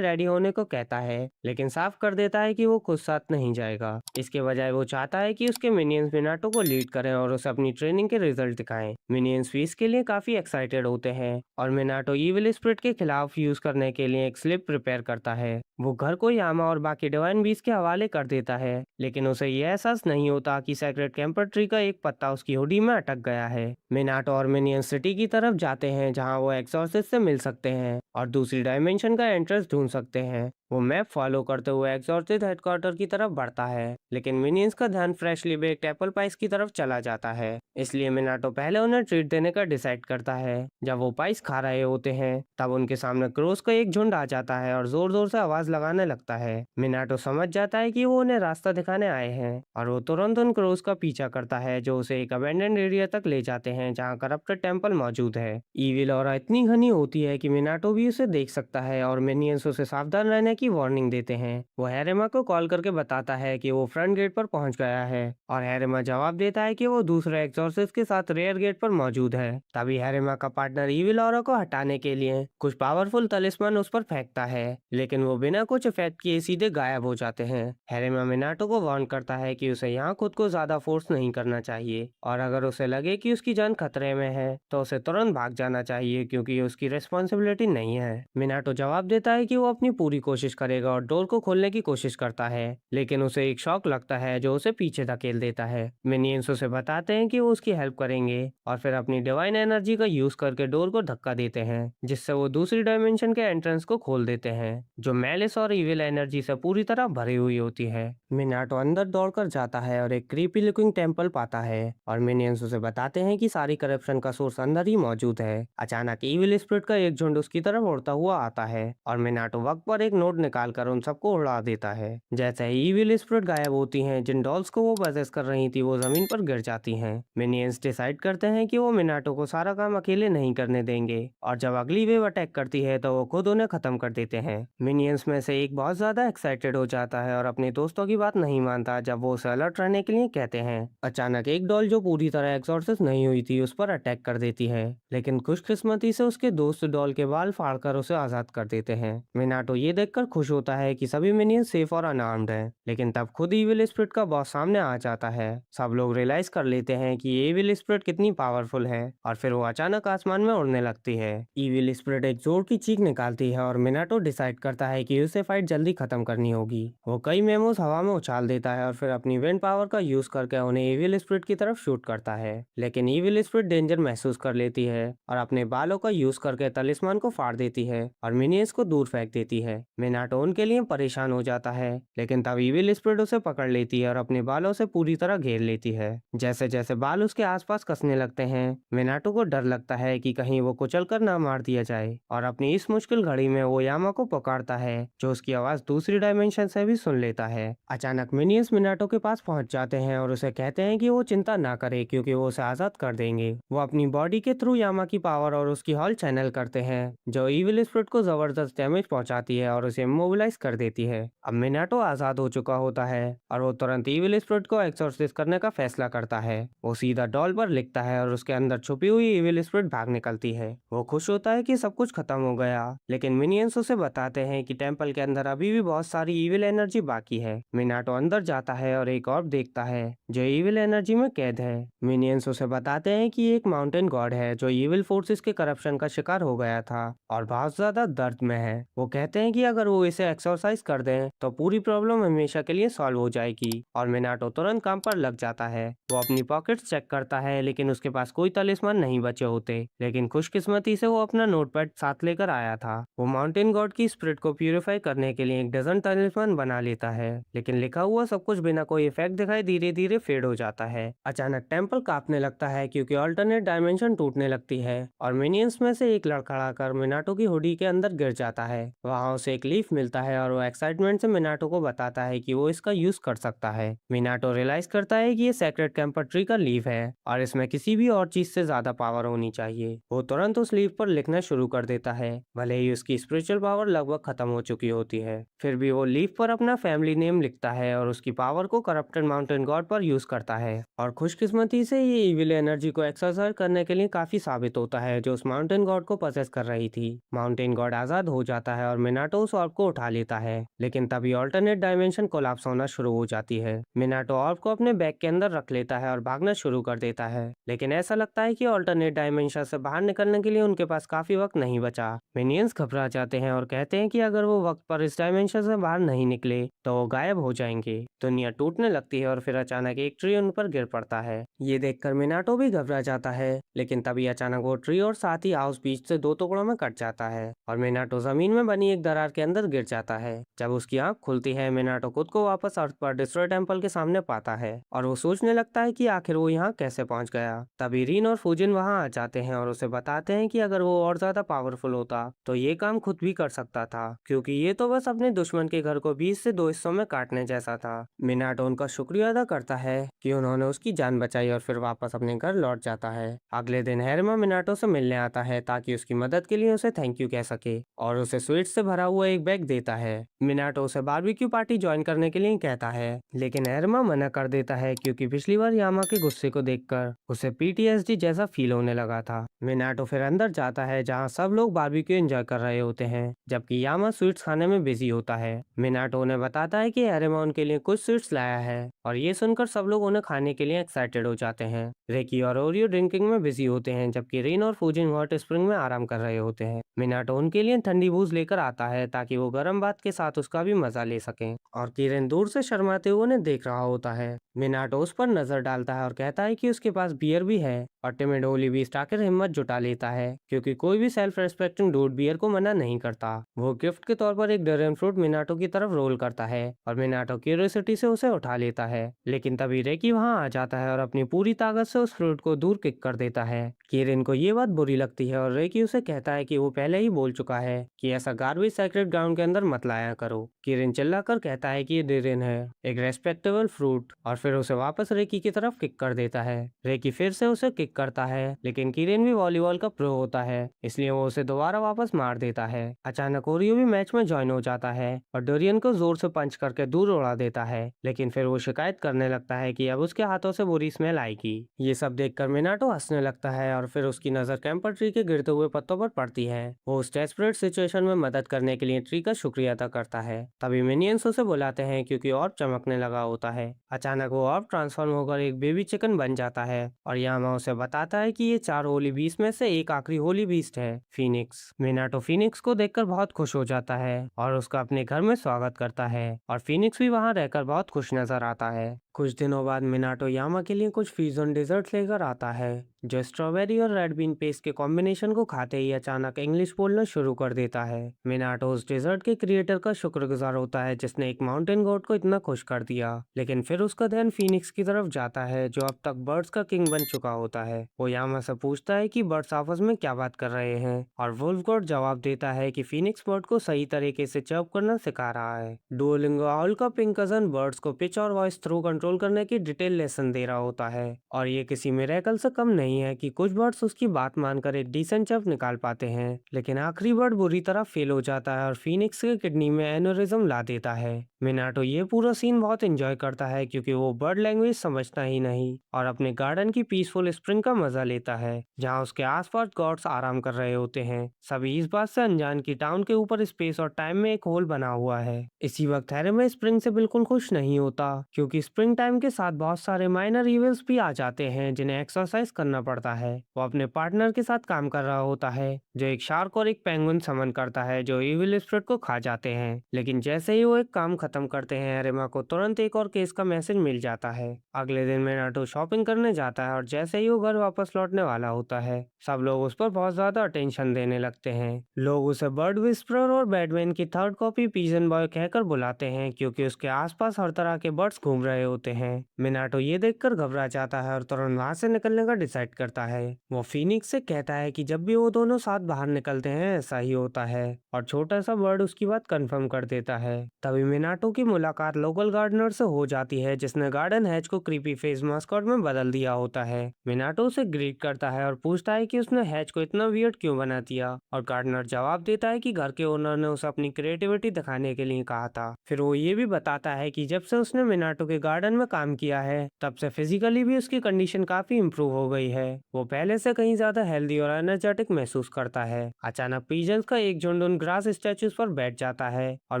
रेडी होने को कहता है, लेकिन साफ कर देता है कि वो खुद साथ नहीं जाएगा। इसके बजाय वो चाहता है कि उसके मिनियंस मिनाटो को लीड करें और उसे अपनी ट्रेनिंग के रिजल्ट दिखाएं। मिनियंस भी इसके लिए काफी एक्साइटेड होते हैं, और मिनाटो इविल स्पिरिट के खिलाफ यूज करने के लिए एक स्लिप प्रिपेयर करता है। वो घर को यामा और बाकी डिवाइन बीस के हवाले कर देता है, लेकिन उसे यह एहसास नहीं होता कि सेक्रेट कैंपर ट्री का एक पत्ता उसकी हुडी में अटक गया है। मिनाटो और मिनियन सिटी की तरफ जाते हैं, जहां वो एक्सॉर्सिस्ट से मिल सकते हैं और दूसरी डायमेंशन का एंट्रेंस ढूंढ सकते हैं। वो मैप फॉलो करते हुए एक्सॉर्सिस्ट हेडक्वार्टर की तरफ बढ़ता है, लेकिन मिनियंस का ध्यान फ्रेशली बेक्ड एप्पल पाइस की तरफ चला जाता है। इसलिए मिनाटो पहले उन्हें ट्रीट देने का डिसाइड करता है। जब वो पाइस खा रहे होते हैं, तब उनके सामने क्रोस का एक झुंड आ जाता है और जोर जोर से आवाज लगाने लगता है। मिनाटो समझ जाता है कि वो उन्हें रास्ता दिखाने आए हैं, और वो तुरंत उन क्रोस का पीछा करता है, जो उसे एक अबेंडेंड एरिया तक ले जाते हैं जहाँ करप्टेड टेंपल मौजूद है। ईविल ऑरा इतनी घनी होती है कि मिनाटो भी उसे देख सकता है, और मिनियंस उसे सावधान रहने की वार्निंग देते हैं। वो हैरिमा को कॉल करके बताता है कि वो फ्रंट गेट पर पहुंच गया है, और हैरिमा जवाब देता है कि वो दूसरे एक्सॉर्सिस्ट के साथ रेयर गेट पर मौजूद है। तभी हैरिमा का पार्टनर ईविल ऑरा को हटाने के लिए कुछ पावरफुल तलिस्मान उस पर फेंकता है, लेकिन वो बिना कुछ इफेक्ट किए सीधे गायब हो जाते हैं। हैरिमा मिनाटो को वार्न करता है कि उसे यहाँ खुद को ज्यादा फोर्स नहीं करना चाहिए, और अगर उसे लगे कि उसकी जान खतरे में है तो उसे तुरंत भाग जाना चाहिए, क्योंकि ये उसकी रिस्पॉन्सिबिलिटी नहीं है। मिनाटो जवाब देता है कि वो अपनी पूरी कोशिश करेगा और डोर को खोलने की कोशिश करता है, लेकिन उसे एक शॉक लगता है जो उसे पीछे धकेल देता है। मिनियंस उसे बताते हैं कि वो उसकी हेल्प करेंगे, और फिर अपनी डिवाइन एनर्जी का यूज करके डोर को धक्का देते हैं, जिससे वो दूसरी डायमेंशन के एंट्रेंस को खोल देते हैं, जो मैलिस और इविल एनर्जी से पूरी तरह भरी हुई होती है। मिनाटो अंदर दौड़कर जाता है और एक क्रीपी लुकिंग टेंपल पाता है, और मिनियंस उसे बताते हैं कि सारी करप्शन का सोर्स अंदर ही मौजूद है। अचानक इविल स्पिरिट का एक झुंड उसकी तरफ उड़ता हुआ आता है, और मिनाटो वक्त पर एक नोट निकालकर उन सबको उड़ा देता है। जैसे ही इविल स्पिरिट गायब होती हैं, जिन डॉल्स को वो पजेस कर रही थी वो जमीन पर गिर जाती हैं। मिनियंस डिसाइड करते हैं कि वो मिनाटो को सारा काम अकेले नहीं करने देंगे, और जब अगली वेव अटैक करती है तो वो खुद उन्हें खत्म कर देते हैं। मिनियंस में से एक बहुत ज्यादा एक्साइटेड हो जाता है और अपने दोस्तों की बात नहीं मानता जब वो उसे अलर्ट रहने के लिए कहते हैं। अचानक एक डॉल जो पूरी तरह एक्सॉर्सिस्ट नहीं हुई थी उस पर अटैक कर देती है, लेकिन खुशकिस्मती से उसके दोस्त डॉल के बाल फाड़कर उसे आजाद कर देते हैं। मिनाटो ये देखकर खुश होता है कि सभी मिनियंस सेफ और अनआर्म्ड हैं, लेकिन तब खुद इविल स्पिरिट का बॉस सामने आ जाता है। सब लोग रियलाइज कर लेते हैं कि ये इविल स्पिरिट कितनी पावरफुल है, और फिर वो अचानक आसमान में उड़ने लगती है। इविल स्पिरिट एक जोर की चीख निकालती है, और मिनाटो डिसाइड करता है कि उसे फाइट जल्दी खत्म करनी होगी। वो कई मेमोस हवा में उछाल देता है और फिर अपनी विंड पावर का यूज करके उन्हें इविल स्पिरिट की तरफ शूट करता है, लेकिन इविल स्पिरिट डेंजर महसूस कर लेती है और अपने बालों का यूज करके तलिस्मान को फाड़ देती है और मिनियंस को दूर फेंक देती है। मिनाटो उनके लिए परेशान हो जाता है, लेकिन तब इविल स्पिरिट उसे पकड़ लेती है और अपने बालों से पूरी तरह घेर लेती है। जैसे जैसे बाल उसके आसपास कसने लगते हैं, मिनाटो को डर लगता है कि कहीं वो कुचल कर ना मार दिया जाए, और अपनी इस मुश्किल घड़ी में वो यामा को पुकारता है, जो उसकी आवाज दूसरी डायमेंशन से भी सुन लेता है। अचानक मिनियंस मिनाटो के पास पहुंच जाते हैं और उसे कहते हैं कि वो चिंता ना करे क्योंकि वो उसे आजाद कर देंगे। वो अपनी बॉडी के थ्रू यामा की पावर और उसकी हॉल चैनल करते हैं जो इविल स्पिरिट को जबरदस्त डैमेज पहुंचाती है और उसे इमोबिलाइज कर देती है। अब मिनाटो आजाद हो चुका होता है और वो तुरंत इविल स्पिरिट को एक्सोर्सिस्ट करने का फैसला करता है। वो सीधा डॉल पर लिखता है और उसके अंदर छुपी हुई इविल स्पिरिट भाग निकलती है। वो खुश होता है कि सब कुछ खत्म हो गया, लेकिन मिनियंस उसे बताते हैं कि टेम्पल के अंदर अभी भी बहुत सारी इविल एनर्जी बाकी है। मिनाटो अंदर जाता है और एक ऑर्ब देखता है जो इविल एनर्जी में कैद है। मिनियंस उसे बताते हैं कि एक माउंटेन गॉड है जो इविल फोर्सेस के करप्शन का शिकार हो गया था और बहुत ज्यादा दर्द में है। वो कहते हैं कि अगर वो इसे एक्सरसाइज कर दें तो पूरी प्रॉब्लम हमेशा के लिए सॉल्व हो जाएगी और मिनाटो तुरंत काम पर लग जाता है। वो अपनी पॉकेट्स चेक करता है लेकिन उसके पास कोई तलिस्मान नहीं बचे होते, लेकिन खुशकिस्मती से वो अपना नोटपैड साथ लेकर आया था। वो माउंटेन गॉड की स्पिरिट को प्यूरिफाई करने के लिए एक डजन तलिस्मान बना लेता है, लेकिन लिखा हुआ सब कुछ बिना कोई इफेक्ट दिखाए धीरे धीरे फेड हो जाता है। अचानक टेम्पल कांपने लगता है क्योंकि अल्टरनेट डायमेंशन टूटने लगती है और मिनियंस में से एक लड़खड़ाकर मिनाटो की हुडी के अंदर गिर जाता है। वहाँ उसे एक लीफ मिलता है और वो एक्साइटमेंट से मिनाटो को बताता है कि वो इसका यूज कर सकता है। मिनाटो रियलाइज करता है कि ये सेक्रेट कैंपर ट्री का लीफ है और इसमें किसी भी और चीज से ज्यादा पावर होनी चाहिए। वो तुरंत उस लीफ पर लिखना शुरू कर देता है, भले ही उसकी स्पिरिचुअल पावर लगभग खत्म हो चुकी होती है। फिर भी वो लीफ पर अपना फैमिली नेम लिखता है और उसकी पावर को करप्टेड माउंटेन गॉड पर यूज करता है और खुशकिस्मती से ये इविल एनर्जी को एक्सरसाइज करने के लिए काफी साबित होता है जो उस माउंटेन गॉड को पसेस कर रही थी। माउंटेन गॉड आजाद हो जाता है और मिनाटो उस ऑर्ब को उठा लेता है, लेकिन तभी ऑल्टरनेट डायमेंशन कोलैप्स होना शुरू हो जाती है। मिनाटो ऑर्ब को अपने बैग के अंदर रख लेता है और भागना शुरू कर देता है, लेकिन ऐसा लगता है कि ऑल्टरनेट डायमेंशन से बाहर निकलने के लिए उनके पास काफी वक्त नहीं बचा। मिनियंस घबरा जाते हैं और कहते हैं कि अगर वो वक्त पर इस डायमेंशन से बाहर नहीं निकले तो वो गायब हो जाएंगे। दुनिया टूटने लगती है और फिर अचानक एक ट्री उन पर गिर पड़ता है। ये देखकर मिनाटो भी घबरा जाता है, लेकिन तभी अचानक वो ट्री और साथ ही हाउस बीच से दो टुकड़ों में कट जाता है और मिनाटो जमीन में बनी एक दरार के अंदर गिर जाता है। जब उसकी आंख खुलती है मिनाटो खुद को वापस अर्थ पर डिस्ट्रॉय टेम्पल के सामने पाता है और वो सोचने लगता है कि आखिर वो यहाँ कैसे पहुंच गया। तभी रीन और फूजिन वहाँ आ जाते हैं और उसे बताते हैं कि अगर वो और ज्यादा पावरफुल होता तो ये काम खुद भी कर सकता था, क्योंकि ये तो बस अपने दुश्मन के घर को 20 से 2 हिस्सों में काटने जैसा था। मिनाटो उनका शुक्रिया अदा करता है कि उन्होंने उसकी जान बचाई और फिर वापस अपने घर लौट जाता है। अगले दिन हेरमा मिनाटो से मिलने आता है ताकि उसकी मदद के लिए उसे थैंक यू कह सके और उसे स्वीट्स से भरा हुआ एक बैग देता है। मिनाटो उसे बारबेक्यू पार्टी ज्वाइन करने के लिए कहता है, लेकिन हेरमा मना कर देता है क्योंकि पिछली बार यामा के गुस्से को देखकर उसे पीटीएसडी जैसा फील होने लगा था। मिनाटो फिर अंदर जाता है जहाँ सब लोग बारबेक्यू एंजॉय कर रहे होते हैं, जबकि यामा स्वीट्स खाने में बिजी होता है। मिनाटो उन्हें बताता है कि हेरेमा उनके लिए कुछ स्वीट्स लाया है और ये सुनकर सब लोग उन्हें खाने के लिए एक्साइटेड हो जाते हैं। रेकी और ओरियो ड्रिंकिंग में बिजी होते हैं जबकि रिन और फूजिन हॉट स्प्रिंग में आराम कर रहे होते हैं। मिनाटो उनके लिए ठंडी बूज लेकर आता है ताकि वो गर्म बात के साथ उसका भी मजा ले सकें और किरण दूर से शर्माते हुए उन्हें देख रहा होता है। मिनाटो उस पर नजर डालता है और कहता है कि उसके पास बियर भी है और टिमिड होली भी आकर हिम्मत जुटा लेता है क्योंकि कोई भी सेल्फ रेस्पेक्टिंग डूड बियर को मना नहीं करता। वो गिफ्ट के तौर पर एक ड्रैगन फ्रूट मिनाटो की तरफ रोल करता है और मिनाटो क्यूरियोसिटी से उसे उठा लेता है, लेकिन तभी रेकी वहां आ जाता है और अपनी पूरी ताकत से उस फ्रूट को दूर किक कर देता है। किरण को ये बात बुरी लगती है और रेकी उसे कहता है कि वो पहले ही बोल चुका है कि ऐसा गार्बेज सेक्रेट ग्राउंड के अंदर मत लाया करो। किरण चिल्लाकर कहता है कि ये ड्रैगन है, एक रेस्पेक्टेबल फ्रूट, और फिर उसे वापस रेकी की तरफ किक कर देता है। रेकी फिर से उसे किक करता है, लेकिन किरण भी वॉलीबॉल का प्रो होता है इसलिए वो उसे दोबारा वापस मार देता है। अचानक ओरियो भी मैच में ज्वाइन हो जाता है और डोरियन को जोर से पंच करके दूर उड़ा देता है, लेकिन फिर वो शिकायत करने लगता है कि अब उसके हाथों से बुरी स्मेल आएगी। ये सब देखकर मिनाटो हंसने लगता है और फिर उसकी नजर कैंपर ट्री के गिरते हुए पत्तों पर पड़ती है। वो उस डेस्परेट सिचुएशन में मदद करने के लिए ट्री का शुक्रिया अदा करता है। तभी मिनियंस उसे बुलाते हैं क्योंकि ऑर्ब चमकने लगा होता है। अचानक वो ऑर्ब ट्रांसफॉर्म होकर एक बेबी चिकन बन जाता है और यामा उसे बताता है कि ये 4 होली बीस्ट में से एक आखिरी होली बीस्ट है, फीनिक्स। मिनाटो फीनिक्स को देखकर बहुत खुश हो जाता है और उसका अपने घर में स्वागत करता है और फीनिक्स भी वहां रहकर बहुत खुश नजर आता है। कुछ दिनों बाद मिनाटो यामा के लिए कुछ फ्यूजन डेजर्ट लेकर आता है जो स्ट्रॉबेरी और रेड बीन पेस्ट के कॉम्बिनेशन को खाते ही अचानक इंग्लिश बोलना शुरू कर देता है। मिनाटो उस डेजर्ट के क्रिएटर का शुक्रगुजार होता है जिसने एक माउंटेन गॉड को इतना खुश कर दिया, लेकिन फिर उसका ध्यान फीनिक्स की तरफ जाता है जो अब तक बर्ड्स का किंग बन चुका होता है। वो यामा से पूछता है कि बर्ड्स आपस में क्या बात कर रहे हैं और वुल्फ गॉड जवाब देता है कि फीनिक्स बर्ड को सही तरीके से चर्प करना सिखा रहा है। डुओलिंगो आउल का पिंक कजन बर्ड्स को पिच और वॉइस थ्रू कंट्रोल करने की डिटेल लेसन दे रहा होता है, और ये किसी मिरेकल से कम नहीं है कि कुछ बर्ड्स उसकी बात मानकर एक डिसेंट जंप निकाल पाते हैं, लेकिन आखिरी बर्ड बुरी तरह फेल हो जाता है और फीनिक्स के किडनी में एनोरिज्म ला देता है। मिनाटो ये पूरा सीन बहुत एंजॉय करता है क्योंकि वो बर्ड लैंग्वेज समझता ही नहीं और अपने गार्डन की पीसफुल स्प्रिंग का मजा लेता है, जहाँ उसके आसपास गॉड्स आराम कर रहे होते हैं। सभी इस बात से अनजान की टाउन के ऊपर स्पेस और टाइम में एक होल बना हुआ है। इसी वक्त हैरी में स्प्रिंग से बिल्कुल खुश नहीं होता क्योंकि स्प्रिंग टाइम के साथ बहुत सारे माइनर इविल्स भी आ जाते हैं जिन्हें एक्सरसाइज करना पड़ता है। वो अपने पार्टनर के साथ काम कर रहा होता है जो एक शार्क और एक पेंगुइन समन करता है जो इविल स्प्रिट को खा जाते हैं, लेकिन जैसे ही वो एक काम खत्म करते हैं एरिमा को तुरंत एक और केस का मैसेज मिल जाता है। अगले दिन मिनाटो शॉपिंग करने जाता है और जैसे ही वो घर वापस लौटने वाला होता है सब लोग उस पर बहुत ज्यादा अटेंशन देने लगते हैं। लोग उसे बर्ड विस्परर और बैटमैन की थर्ड कॉपी पीजन बॉय कहकर बुलाते हैं क्योंकि उसके आसपास हर तरह के बर्ड्स घूम रहे होते हैं। मिनाटो ये देखकर घबरा जाता है और तुरंत वहां से निकलने का डिसाइड करता है। वो फीनिक्स से कहता है कि जब भी वो दोनों साथ बाहर निकलते हैं ऐसा ही होता है, और छोटा सा बर्ड उसकी बात कंफर्म कर देता है। तभी मिनाटो की मुलाकात लोकल गार्डनर से हो जाती है जिसने गार्डन हैच को क्रीपी फेस मास्कॉट में बदल दिया होता है। मिनाटो उसे ग्रीट करता है और पूछता है कि उसने हैच को इतना वियर्ड क्यों बना दिया, और गार्डनर जवाब देता है कि घर के ओनर ने उसे अपनी क्रिएटिविटी दिखाने के लिए कहा था। फिर वो ये भी बताता है कि जब से उसने मिनाटो के गार्डन में काम किया है तब से फिजिकली भी उसकी कंडीशन काफी इम्प्रूव हो गई है। वो पहले से कहीं ज्यादा हेल्दी और एनर्जेटिक महसूस करता है। अचानक पीजन्स का एक झुंड उन ग्रास स्टैचूज पर बैठ जाता है और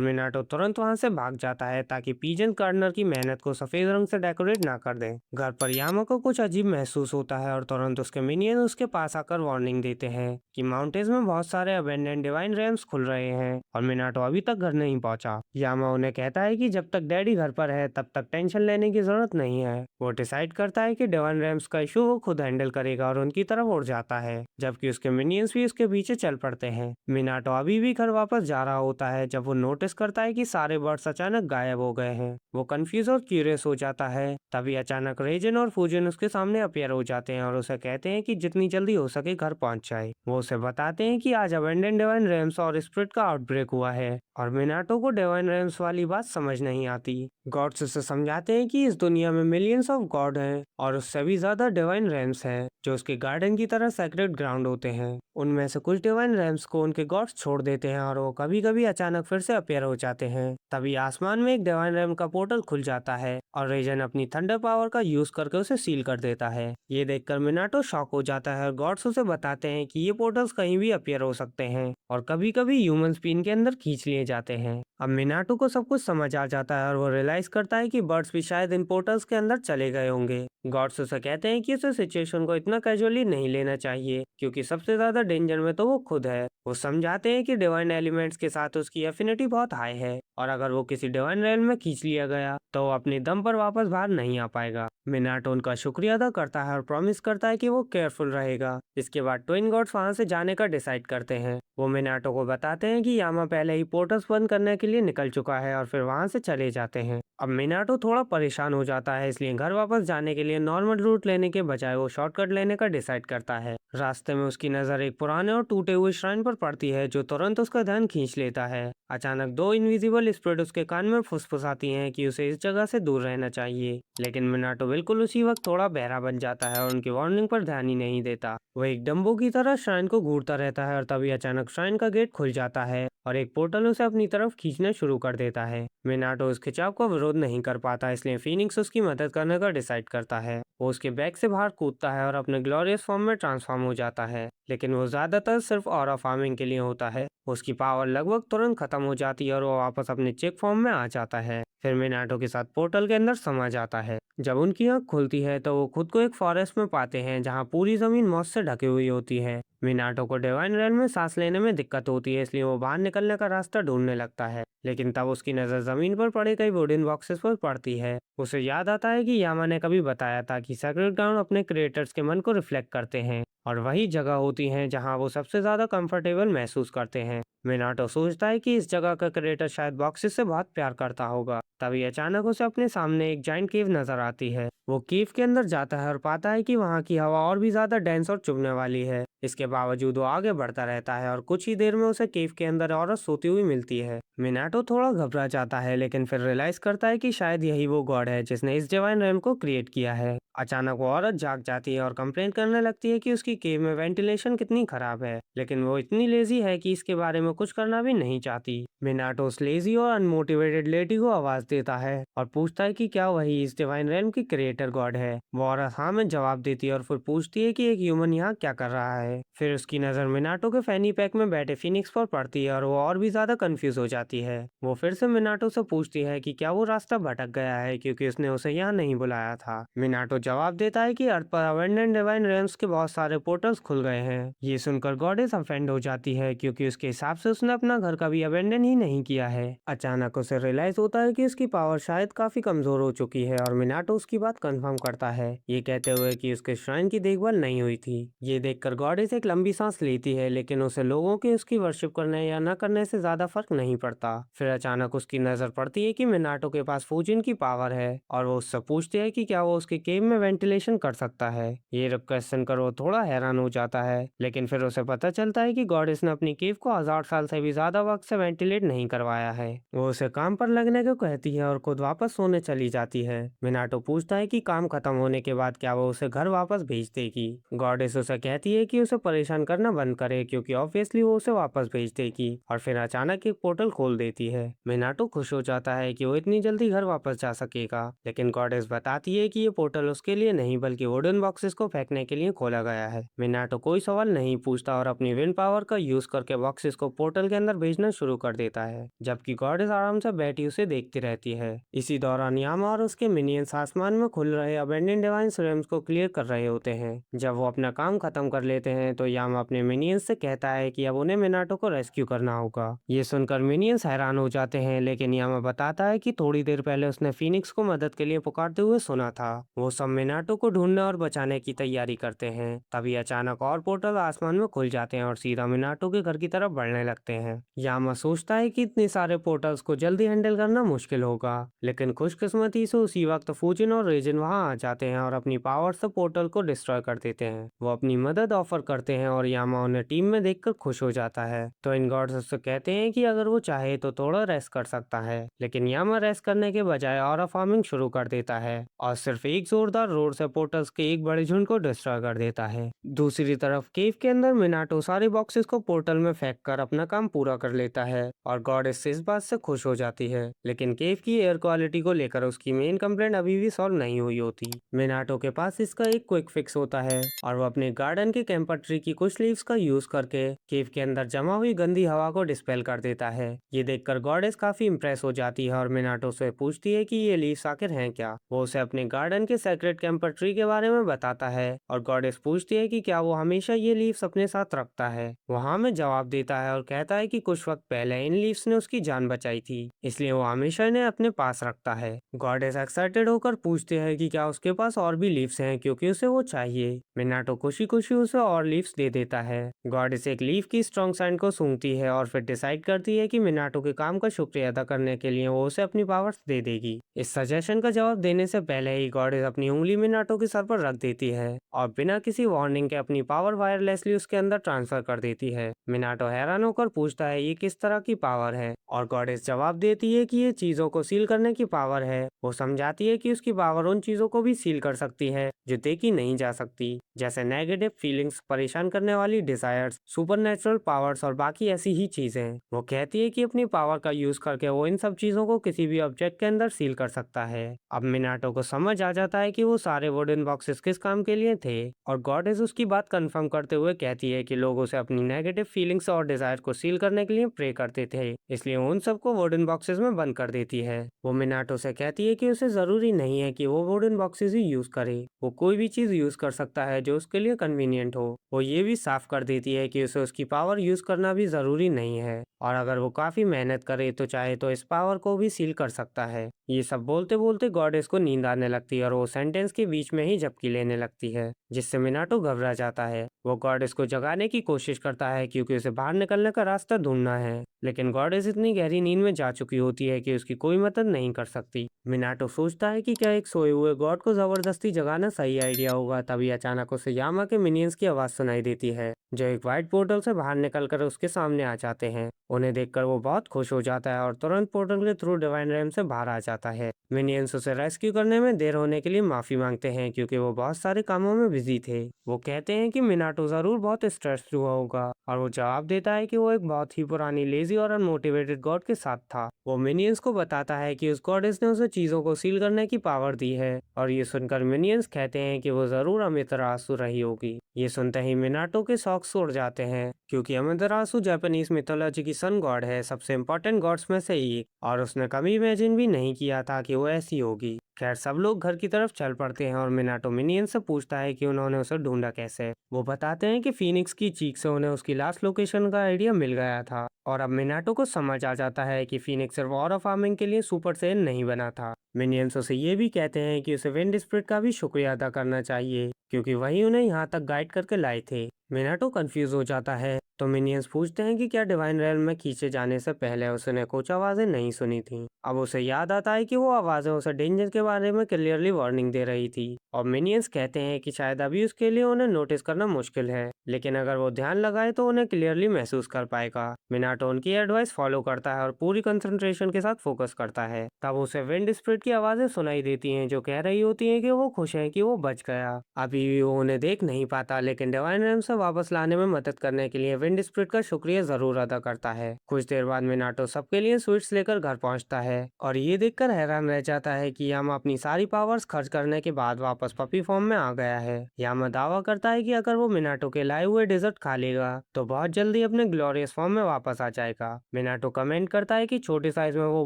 मिनाटो तुरंत वहां से भाग जाता है ताकि पीजन गार्डनर की मेहनत को सफेद रंग से डेकोरेट ना कर दे। घर पर यामा को कुछ अजीब महसूस होता है और तुरंत उसके मिनियन उसके पास आकर वार्निंग देते हैं कि माउंटेन्स में बहुत सारे अबेंडेंट डिवाइन रैम्स खुल रहे हैं और मिनाटो अभी तक घर नहीं पहुंचा। यामा उन्हें कहता है कि जब तक डैडी घर पर है तब तक टेंशन लेने की जरूरत नहीं है। वो डिसाइड करता है कि डिवाइन रैम्स का इशू वो खुद हैंडल करेगा और उनकी तरफ उड़ जाता है, जबकि उसके मिनियंस भी उसके पीछे चल पड़ते हैं। मिनाटो अभी भी घर वापस जा रहा होता है जब वो नोटिस करता है कि सारे बर्ड्स अचानक गायब हो गए हैं। वो कंफ्यूज और क्यूरियस हो जाता है। तभी अचानक रेजन और फूजन उसके सामने अपीयर हो जाते हैं और उसे कहते हैं कि जितनी जल्दी हो सके घर पहुंच जाए। वो उसे बताते हैं कि आज अबेंडेंट डिवाइन रैम्स और स्पिरिट का आउटब्रेक हुआ है, और मिनाटो को डिवाइन रैम्स वाली बात समझ नहीं आती। गॉड्स उसे समझाते हैं कि इस दुनिया में मिलियंस ऑफ गॉड हैं और उससे भी ज्यादा डिवाइन रैम्स हैं जो उसके गार्डन की तरह सेक्रेड ग्राउंड होते हैं। उनमें से कुछ डिवाइन रैम्स को उनके गॉड्स छोड़ देते हैं और वो कभी कभी अचानक फिर से अपीयर हो जाते हैं। तभी आसमान में एक डिवाइन रैम का पोर्टल खुल जाता है और रेजन अपनी थंडर पावर का यूज करके उसे सील कर देता है। ये देखकर मिनाटो शॉक हो जाता है और गॉड्स उसे बताते हैं कि ये पोर्टल्स कहीं भी अपीयर हो सकते हैं और कभी कभी ह्यूमंस भी इनके अंदर खींच लिए जाते हैं। अब मिनाटो को सब कुछ समझ आ जाता है और वो रियलाइज करता है कि बर्ड्स भी शायद इन पोर्टल्स के अंदर चले गए होंगे। गॉड्स उसे कहते हैं कि उसे सिचुएशन को इतना कैजुअली नहीं लेना चाहिए क्योंकि सबसे ज्यादा डेंजर में तो वो खुद है। वो समझाते हैं कि डिवाइन एलिमेंट्स के साथ उसकी एफिनिटी बहुत हाई है और अगर वो किसी डिवाइन रेल में खींच लिया गया तो वो अपने दम पर वापस बाहर नहीं आ पाएगा। मिनाटो उनका शुक्रिया अदा करता है और प्रॉमिस करता है कि वो केयरफुल रहेगा। इसके बाद ट्विन गॉड्स वहां से जाने का डिसाइड करते हैं। वो मिनाटो को बताते हैं कि यामा पहले ही पोर्टल्स बंद करने के लिए निकल चुका है और फिर वहां से चले जाते हैं। अब मिनाटो थोड़ा परेशान हो जाता है, इसलिए घर वापस जाने के लिए नॉर्मल रूट लेने के बजाय वो शॉर्टकट लेने का डिसाइड करता है। रास्ते में उसकी नजर एक पुराने और टूटे हुए श्राइन पर पड़ती है जो तुरंत उसका ध्यान खींच लेता है। अचानक दो इनविजिबल स्पिरिट उसके कान में फुसफुसाती हैं कि उसे इस जगह से दूर रहना चाहिए, लेकिन मिनाटो बिल्कुल उसी वक्त थोड़ा बहरा बन जाता है और उनकी वार्निंग पर ध्यान ही नहीं देता। वो एक डम्बो की तरह श्राइन को घूरता रहता है और तभी अचानक श्राइन का गेट खुल जाता है और एक पोर्टल उसे अपनी तरफ खींचना शुरू कर देता है। मिनाटो उस खिंचाव का विरोध नहीं कर पाता, इसलिए फीनिक्स उसकी मदद करने का डिसाइड करता है। वो उसके बैग से बाहर कूदता है और अपने ग्लोरियस फॉर्म में ट्रांसफॉर्म हो जाता है, लेकिन वो ज्यादातर सिर्फ ऑरा फार्मिंग के लिए होता है। उसकी पावर लगभग तुरंत खत्म हो जाती है और वो वापस अपने चिक फॉर्म में आ जाता है। फिर मिनाटो के साथ पोर्टल के अंदर समा जाता है। जब उनकी आंख खुलती है तो वो खुद को एक फॉरेस्ट में पाते हैं जहाँ पूरी जमीन मॉस से ढकी हुई होती है। मिनाटो को डिवाइन रेल में सांस लेने में दिक्कत होती है, इसलिए वो बाहर निकलने का रास्ता ढूंढने लगता है, लेकिन तब उसकी नजर जमीन पर पड़े कई वुडन बॉक्सेस पर पड़ती है। उसे याद आता है कि यामा ने कभी बताया था कि सेक्रेड ग्राउंड अपने क्रिएटर्स के मन को रिफ्लेक्ट करते हैं और वही जगह होती है जहां वो सबसे ज्यादा कंफर्टेबल महसूस करते हैं। मिनाटो सोचता है कि इस जगह का क्रिएटर शायद बॉक्सेस से बहुत प्यार करता होगा। तभी अचानक उसे अपने सामने एक जाइंट केव नजर आती है। वो केव के अंदर जाता है और पाता है कि वहाँ की हवा और भी ज्यादा डेंस और चुभने वाली है। इसके बावजूद वो आगे बढ़ता रहता है और कुछ ही देर में उसे केव के अंदर औरत सोती हुई मिलती है। मिनाटो थोड़ा घबरा जाता है लेकिन फिर रियलाइज करता है कि शायद यही वो गॉड है जिसने इस डिवाइन रेल्म को क्रिएट किया है। अचानक वो औरत जाग जाती है और कंप्लेंट करने लगती है कि उसकी केव में वेंटिलेशन कितनी खराब है, लेकिन वो इतनी लेजी है कि इसके बारे में कुछ करना भी नहीं चाहती। मिनाटो उस लेजी और अनमोटिवेटेड लेडी को आवाज देता है और पूछता है कि क्या वही इस डिवाइन रेल्म की क्रिएटर गॉड है। वो औरत हाँ में जवाब देती है और फिर पूछती है कि एक ह्यूमन यहाँ क्या कर रहा है। फिर उसकी नजर मिनाटो के फैनी पैक में बैठे फिनिक्स पर पड़ती है और वो और भी ज्यादा कंफ्यूज हो जाती है। वो फिर से मिनाटो से पूछती है कि क्या वो रास्ता भटक गया है क्योंकि उसने उसे यहाँ नहीं बुलाया था। मिनाटो जवाब देता है कि अर्थ पर अवेंडेंट डिवाइन रेल्म्स के बहुत सारे पोर्टल्स खुल गए हैं। ये सुनकर गॉडेस ऑफेंड हो जाती है क्योंकि उसके हिसाब से उसने अपना घर कभी अवेंडन ही नहीं किया है। अचानक उसे रियलाइज होता है कि उसकी पावर शायद काफी कमजोर हो चुकी है और मिनाटो उसकी बात कंफर्म करता है, ये कहते हुए कि उसके श्राइन की देखभाल नहीं हुई थी। ये देखकर गॉडेस एक लंबी सांस लेती है लेकिन उसे लोगों के उसकी वर्शिप करने या न करने से ज्यादा फर्क नहीं पड़ता। फिर अचानक उसकी नजर पड़ती है कि मिनाटो के पास फूजिन की पावर है और वो उससे पूछती है कि क्या वो उसके केव में वेंटिलेशन कर सकता है। ये रिक्वेस्ट सुनकर वो थोड़ा हैरान हो जाता है लेकिन फिर उसे पता चलता है कि गॉडेस ने अपनी केव को 1000 साल से भी ज्यादा वक्त से वेंटिलेट नहीं करवाया है। वो उसे काम पर लगने को कहती है और खुद वापस सोने चली जाती है। मिनाटो पूछता है कि काम खत्म होने के बाद क्या वो उसे घर वापस भेज देगी। गॉडेस उसे कहती है कि उसे परेशान करना बंद करे क्योंकि ऑब्वियसली वो उसे वापस भेज देगी और फिर अचानक एक पोर्टल खोल देती है। मिनाटो खुश हो जाता है कि वो इतनी जल्दी घर वापस जा सकेगा, लेकिन गॉडेस बताती है कि ये पोर्टल उसके लिए नहीं बल्कि वुडन बॉक्सेस को फेंकने के लिए खोला गया है। मिनाटो कोई सवाल नहीं पूछता और अपनी विंड पावर का यूज करके बॉक्सेस को पोर्टल के अंदर भेजना शुरू कर देता है, जबकि गॉडेस आराम से बैठी उसे देखती रहती है। इसी दौरान यामा और उसके मिनियंस आसमान में खुल रहे अबेंडेंट डिवाइन रेल्म्स को क्लियर कर रहे होते हैं। जब वो अपना काम खत्म कर लेते हैं तो यामा अपने मिनियंस से कहता है कि अब उन्हें मिनाटो को रेस्क्यू करना होगा। ये सुनकर मिनियंस हैरान हो जाते हैं लेकिन यामा बताता है कि थोड़ी देर पहले उसने फीनिक्स को मदद के लिए पुकारते हुए सुना था। वो सब मिनाटो को ढूंढने और बचाने की तैयारी करते हैं। तभी अचानक और पोर्टल आसमान में खुल जाते हैं और सीधा मिनाटो के घर की तरफ बढ़ने लगते हैं। यामा सोचता है कि इतने सारे पोर्टल्स को जल्दी हैंडल करना मुश्किल होगा, लेकिन खुशकिस्मती से उसी वक्त फूजिन और रेजिन वहां आ जाते हैं और अपनी पावर से पोर्टल को डिस्ट्रॉय कर देते हैं। वो अपनी मदद ऑफर करते हैं और यामा उन्हें टीम में देखकर खुश हो जाता है। तो इन गॉड्स उससे कहते हैं कि अगर वो चाहे तो थोड़ा रेस्ट कर सकता है, लेकिन यामा रेस्ट करने के बजाय और फार्मिंग शुरू कर देता है और सिर्फ एक जोरदार रोड से पोर्टल्स के एक बड़े झुंड को डिस्ट्रॉय कर देता है। दूसरी तरफ केव के अंदर मिनाटो सारे बॉक्सेस को पोर्टल में फेंक कर अपना काम पूरा कर लेता है और गॉडेस इस बात से खुश हो जाती है, लेकिन केव की एयर क्वालिटी को लेकर उसकी मेन कंप्लेंट अभी भी सॉल्व नहीं हुई होती। मिनाटो के पास इसका एक क्विक फिक्स होता है और वो अपने गार्डन के कैंपर ट्री की कुछ लीव्स का यूज करके केव के अंदर जमा हुई गंदी हवा को डिस्पेल कर देता है। ये देखकर गॉडेस काफी इंप्रेस हो जाती है और मिनाटो से पूछती है कि ये लीव्स आखिर हैं क्या। वो उसे अपने गार्डन के सेक्रेट कैंपर ट्री के बारे में बताता है और गॉडेस पूछती है कि क्या वो हमेशा ये लीव्स अपने साथ रखता है। वो हाँ में जवाब देता है और कहता है कि कुछ वक्त पहले इन लीव्स ने उसकी जान बचाई थी, इसलिए वो हमेशा इन्हें अपने पास रखता है। गॉडेस एक्साइटेड होकर पूछते हैं कि क्या उसके पास और भी लीव्स हैं क्योंकि उसे वो चाहिए। मिनाटो खुशी खुशी उसे और लीव्स दे देता है। गॉडेस एक लीफ की स्ट्रॉन्ग साइंड को सूंघती है और फिर डिसाइड करती है कि मिनाटो के काम का शुक्रिया अदा करने के लिए वो उसे अपनी पावर्स दे देगी। इस सजेशन का जवाब देने से पहले ही गॉडेस अपनी उंगली मिनाटो के सर पर रख देती है और बिना किसी वार्निंग के अपनी पावर वायरलेसली उसके अंदर ट्रांसफर कर देती है। मिनाटो हैरान होकर पूछता है ये किस तरह की पावर है और गॉडेस जवाब देती है कि ये चीजों को सील करने की पावर है। वो समझाती है कि उसकी पावर उन चीजों को भी सील कर सकती है जो देखी नहीं जा सकती, जैसे नेगेटिव फीलिंग्स, परेशान करने वाली डिजायर्स, सुपरनेचुरल पावर्स और बाकी ऐसी ही चीजें। वो कहती है कि अपनी पावर का यूज करके वो इन सब चीजों को किसी भी ऑब्जेक्ट के अंदर सील कर सकता है। अब मिनाटो को समझ आ जाता है कि वो सारे वुडन बॉक्सेस किस काम के लिए थे और गॉडेस उसकी बात कंफर्म करते हुए कहती है कि लोग उसे अपनी नेगेटिव फीलिंग्स और डिजायर को सील करने के लिए प्रे करते थे, इसलिए उन सबको वुडन बॉक्सेस में बंद कर देती है। वो मिनाटो से कहती है कि उसे जरूरी नहीं है कि वो वुडन बॉक्सेस ही यूज करे, वो कोई भी चीज यूज कर सकता है जो उसके लिए कन्वीनियंट हो। वो ये भी साफ कर देती है कि उसे उसकी पावर यूज करना भी जरूरी नहीं है, और अगर वो काफी मेहनत करे तो चाहे तो इस पावर को भी सील कर सकता है। ये सब बोलते बोलते गॉडेस को नींद आने लगती है और वो सेंटेंस के बीच में ही झपकी लेने लगती है, जिससे मिनाटो घबरा जाता है। वो गॉडेस को जगाने की कोशिश करता है क्योंकि उसे बाहर निकलने का रास्ता ढूंढना है, लेकिन गॉडेस इतनी गहरी नींद में जा चुकी होती है कि उसकी कोई मदद नहीं कर सकती। मिनाटो सोचता है कि क्या एक सोए हुए गॉड को जबरदस्ती जगाना सही आइडिया होगा। तभी अचानक उसे यामा के मिनियंस की आवाज सुनाई देती है, जो एक व्हाइट पोर्टल से बाहर निकलकर उसके सामने आ जाते हैं। उन्हें देखकर वो बहुत खुश हो जाता है और तुरंत पोर्टल के थ्रू डिवाइन रैम से बाहर आ जाता है। मिनियंस उसे रेस्क्यू करने में देर होने के लिए माफी मांगते हैं क्योंकि वो बहुत सारे कामों में बिजी थे। वो कहते हैं कि मिनाटो जरूर बहुत स्ट्रेस्ड हुआ होगा और वो जवाब देता है कि वो एक बहुत ही पुरानी लेजी और अनमोटिवेटेड गॉड के साथ था। वो मिनियंस को बताता है कि उस गॉडेस ने उसे चीजों को सील करने की पावर दी है, और ये सुनकर मिनियंस कहते हैं कि वो जरूर अमितरासु रही होगी। ये सुनते ही मिनाटो के शौक उड़ जाते हैं क्योंकि अमितरासु जापानीज मिथोलॉजी की सन गॉड है, सबसे इम्पोर्टेंट गॉड्स में से एक, और उसने कभी इमेजिन भी नहीं किया था कि वो ऐसी होगी। खैर सब लोग घर की तरफ चल पड़ते हैं और मिनाटो मिनियन से पूछता है कि उन्होंने उसे ढूंढा कैसे। वो बताते हैं कि फीनिक्स की चीख से उन्हें उसकी लास्ट लोकेशन का आइडिया मिल गया था, और अब मिनाटो को समझ आ जाता है कि फीनिक्स सिर्फ ऑरा फार्मिंग के लिए सुपर सेन नहीं बना था। मिनियंस उसे ये भी कहते हैं कि उसे विंड स्प्रिट का भी शुक्रिया अदा करना चाहिए क्योंकि वही उन्हें यहाँ तक गाइड करके लाए थे। मिनाटो कंफ्यूज हो जाता है तो मिनियंस पूछते हैं कि क्या डिवाइन रेल में खींचे जाने से पहले उसने कुछ आवाजें नहीं सुनी थी। अब उसे याद आता है कि वो आवाजें उसे डेंजर के बारे में क्लियरली वार्निंग दे रही थी, और मिनियंस कहते हैं कि शायद अभी उसके लिए उन्हें नोटिस करना मुश्किल है, लेकिन अगर वो ध्यान लगाए तो उन्हें क्लियरली महसूस कर पाएगा। मिनाटो उनकी एडवाइस फॉलो करता है और पूरी कंसंट्रेशन के साथ फोकस करता है। तब उसे विंड स्प्रिट की आवाजें सुनाई देती हैं जो कह रही होती हैं कि वो खुश है कि वो बच गया। अभी भी वो उन्हें देख नहीं पाता, लेकिन डिवाइन रेम से वापस लाने में मदद करने के लिए विंड स्प्रिट का शुक्रिया जरूर अदा करता है। कुछ देर बाद मिनाटो सबके लिए स्वीट्स लेकर घर पहुंचता है और ये देखकर हैरान रह जाता है कि यामा अपनी सारी पावर्स खर्च करने के बाद वापस पपी फॉर्म में आ गया है। यामा दावा करता है कि अगर वो मिनाटो के लाए हुए डेजर्ट खा लेगा तो बहुत जल्दी अपने ग्लोरियस फॉर्म में वापस आ जाएगा। मिनाटो कमेंट करता है कि छोटे साइज में वो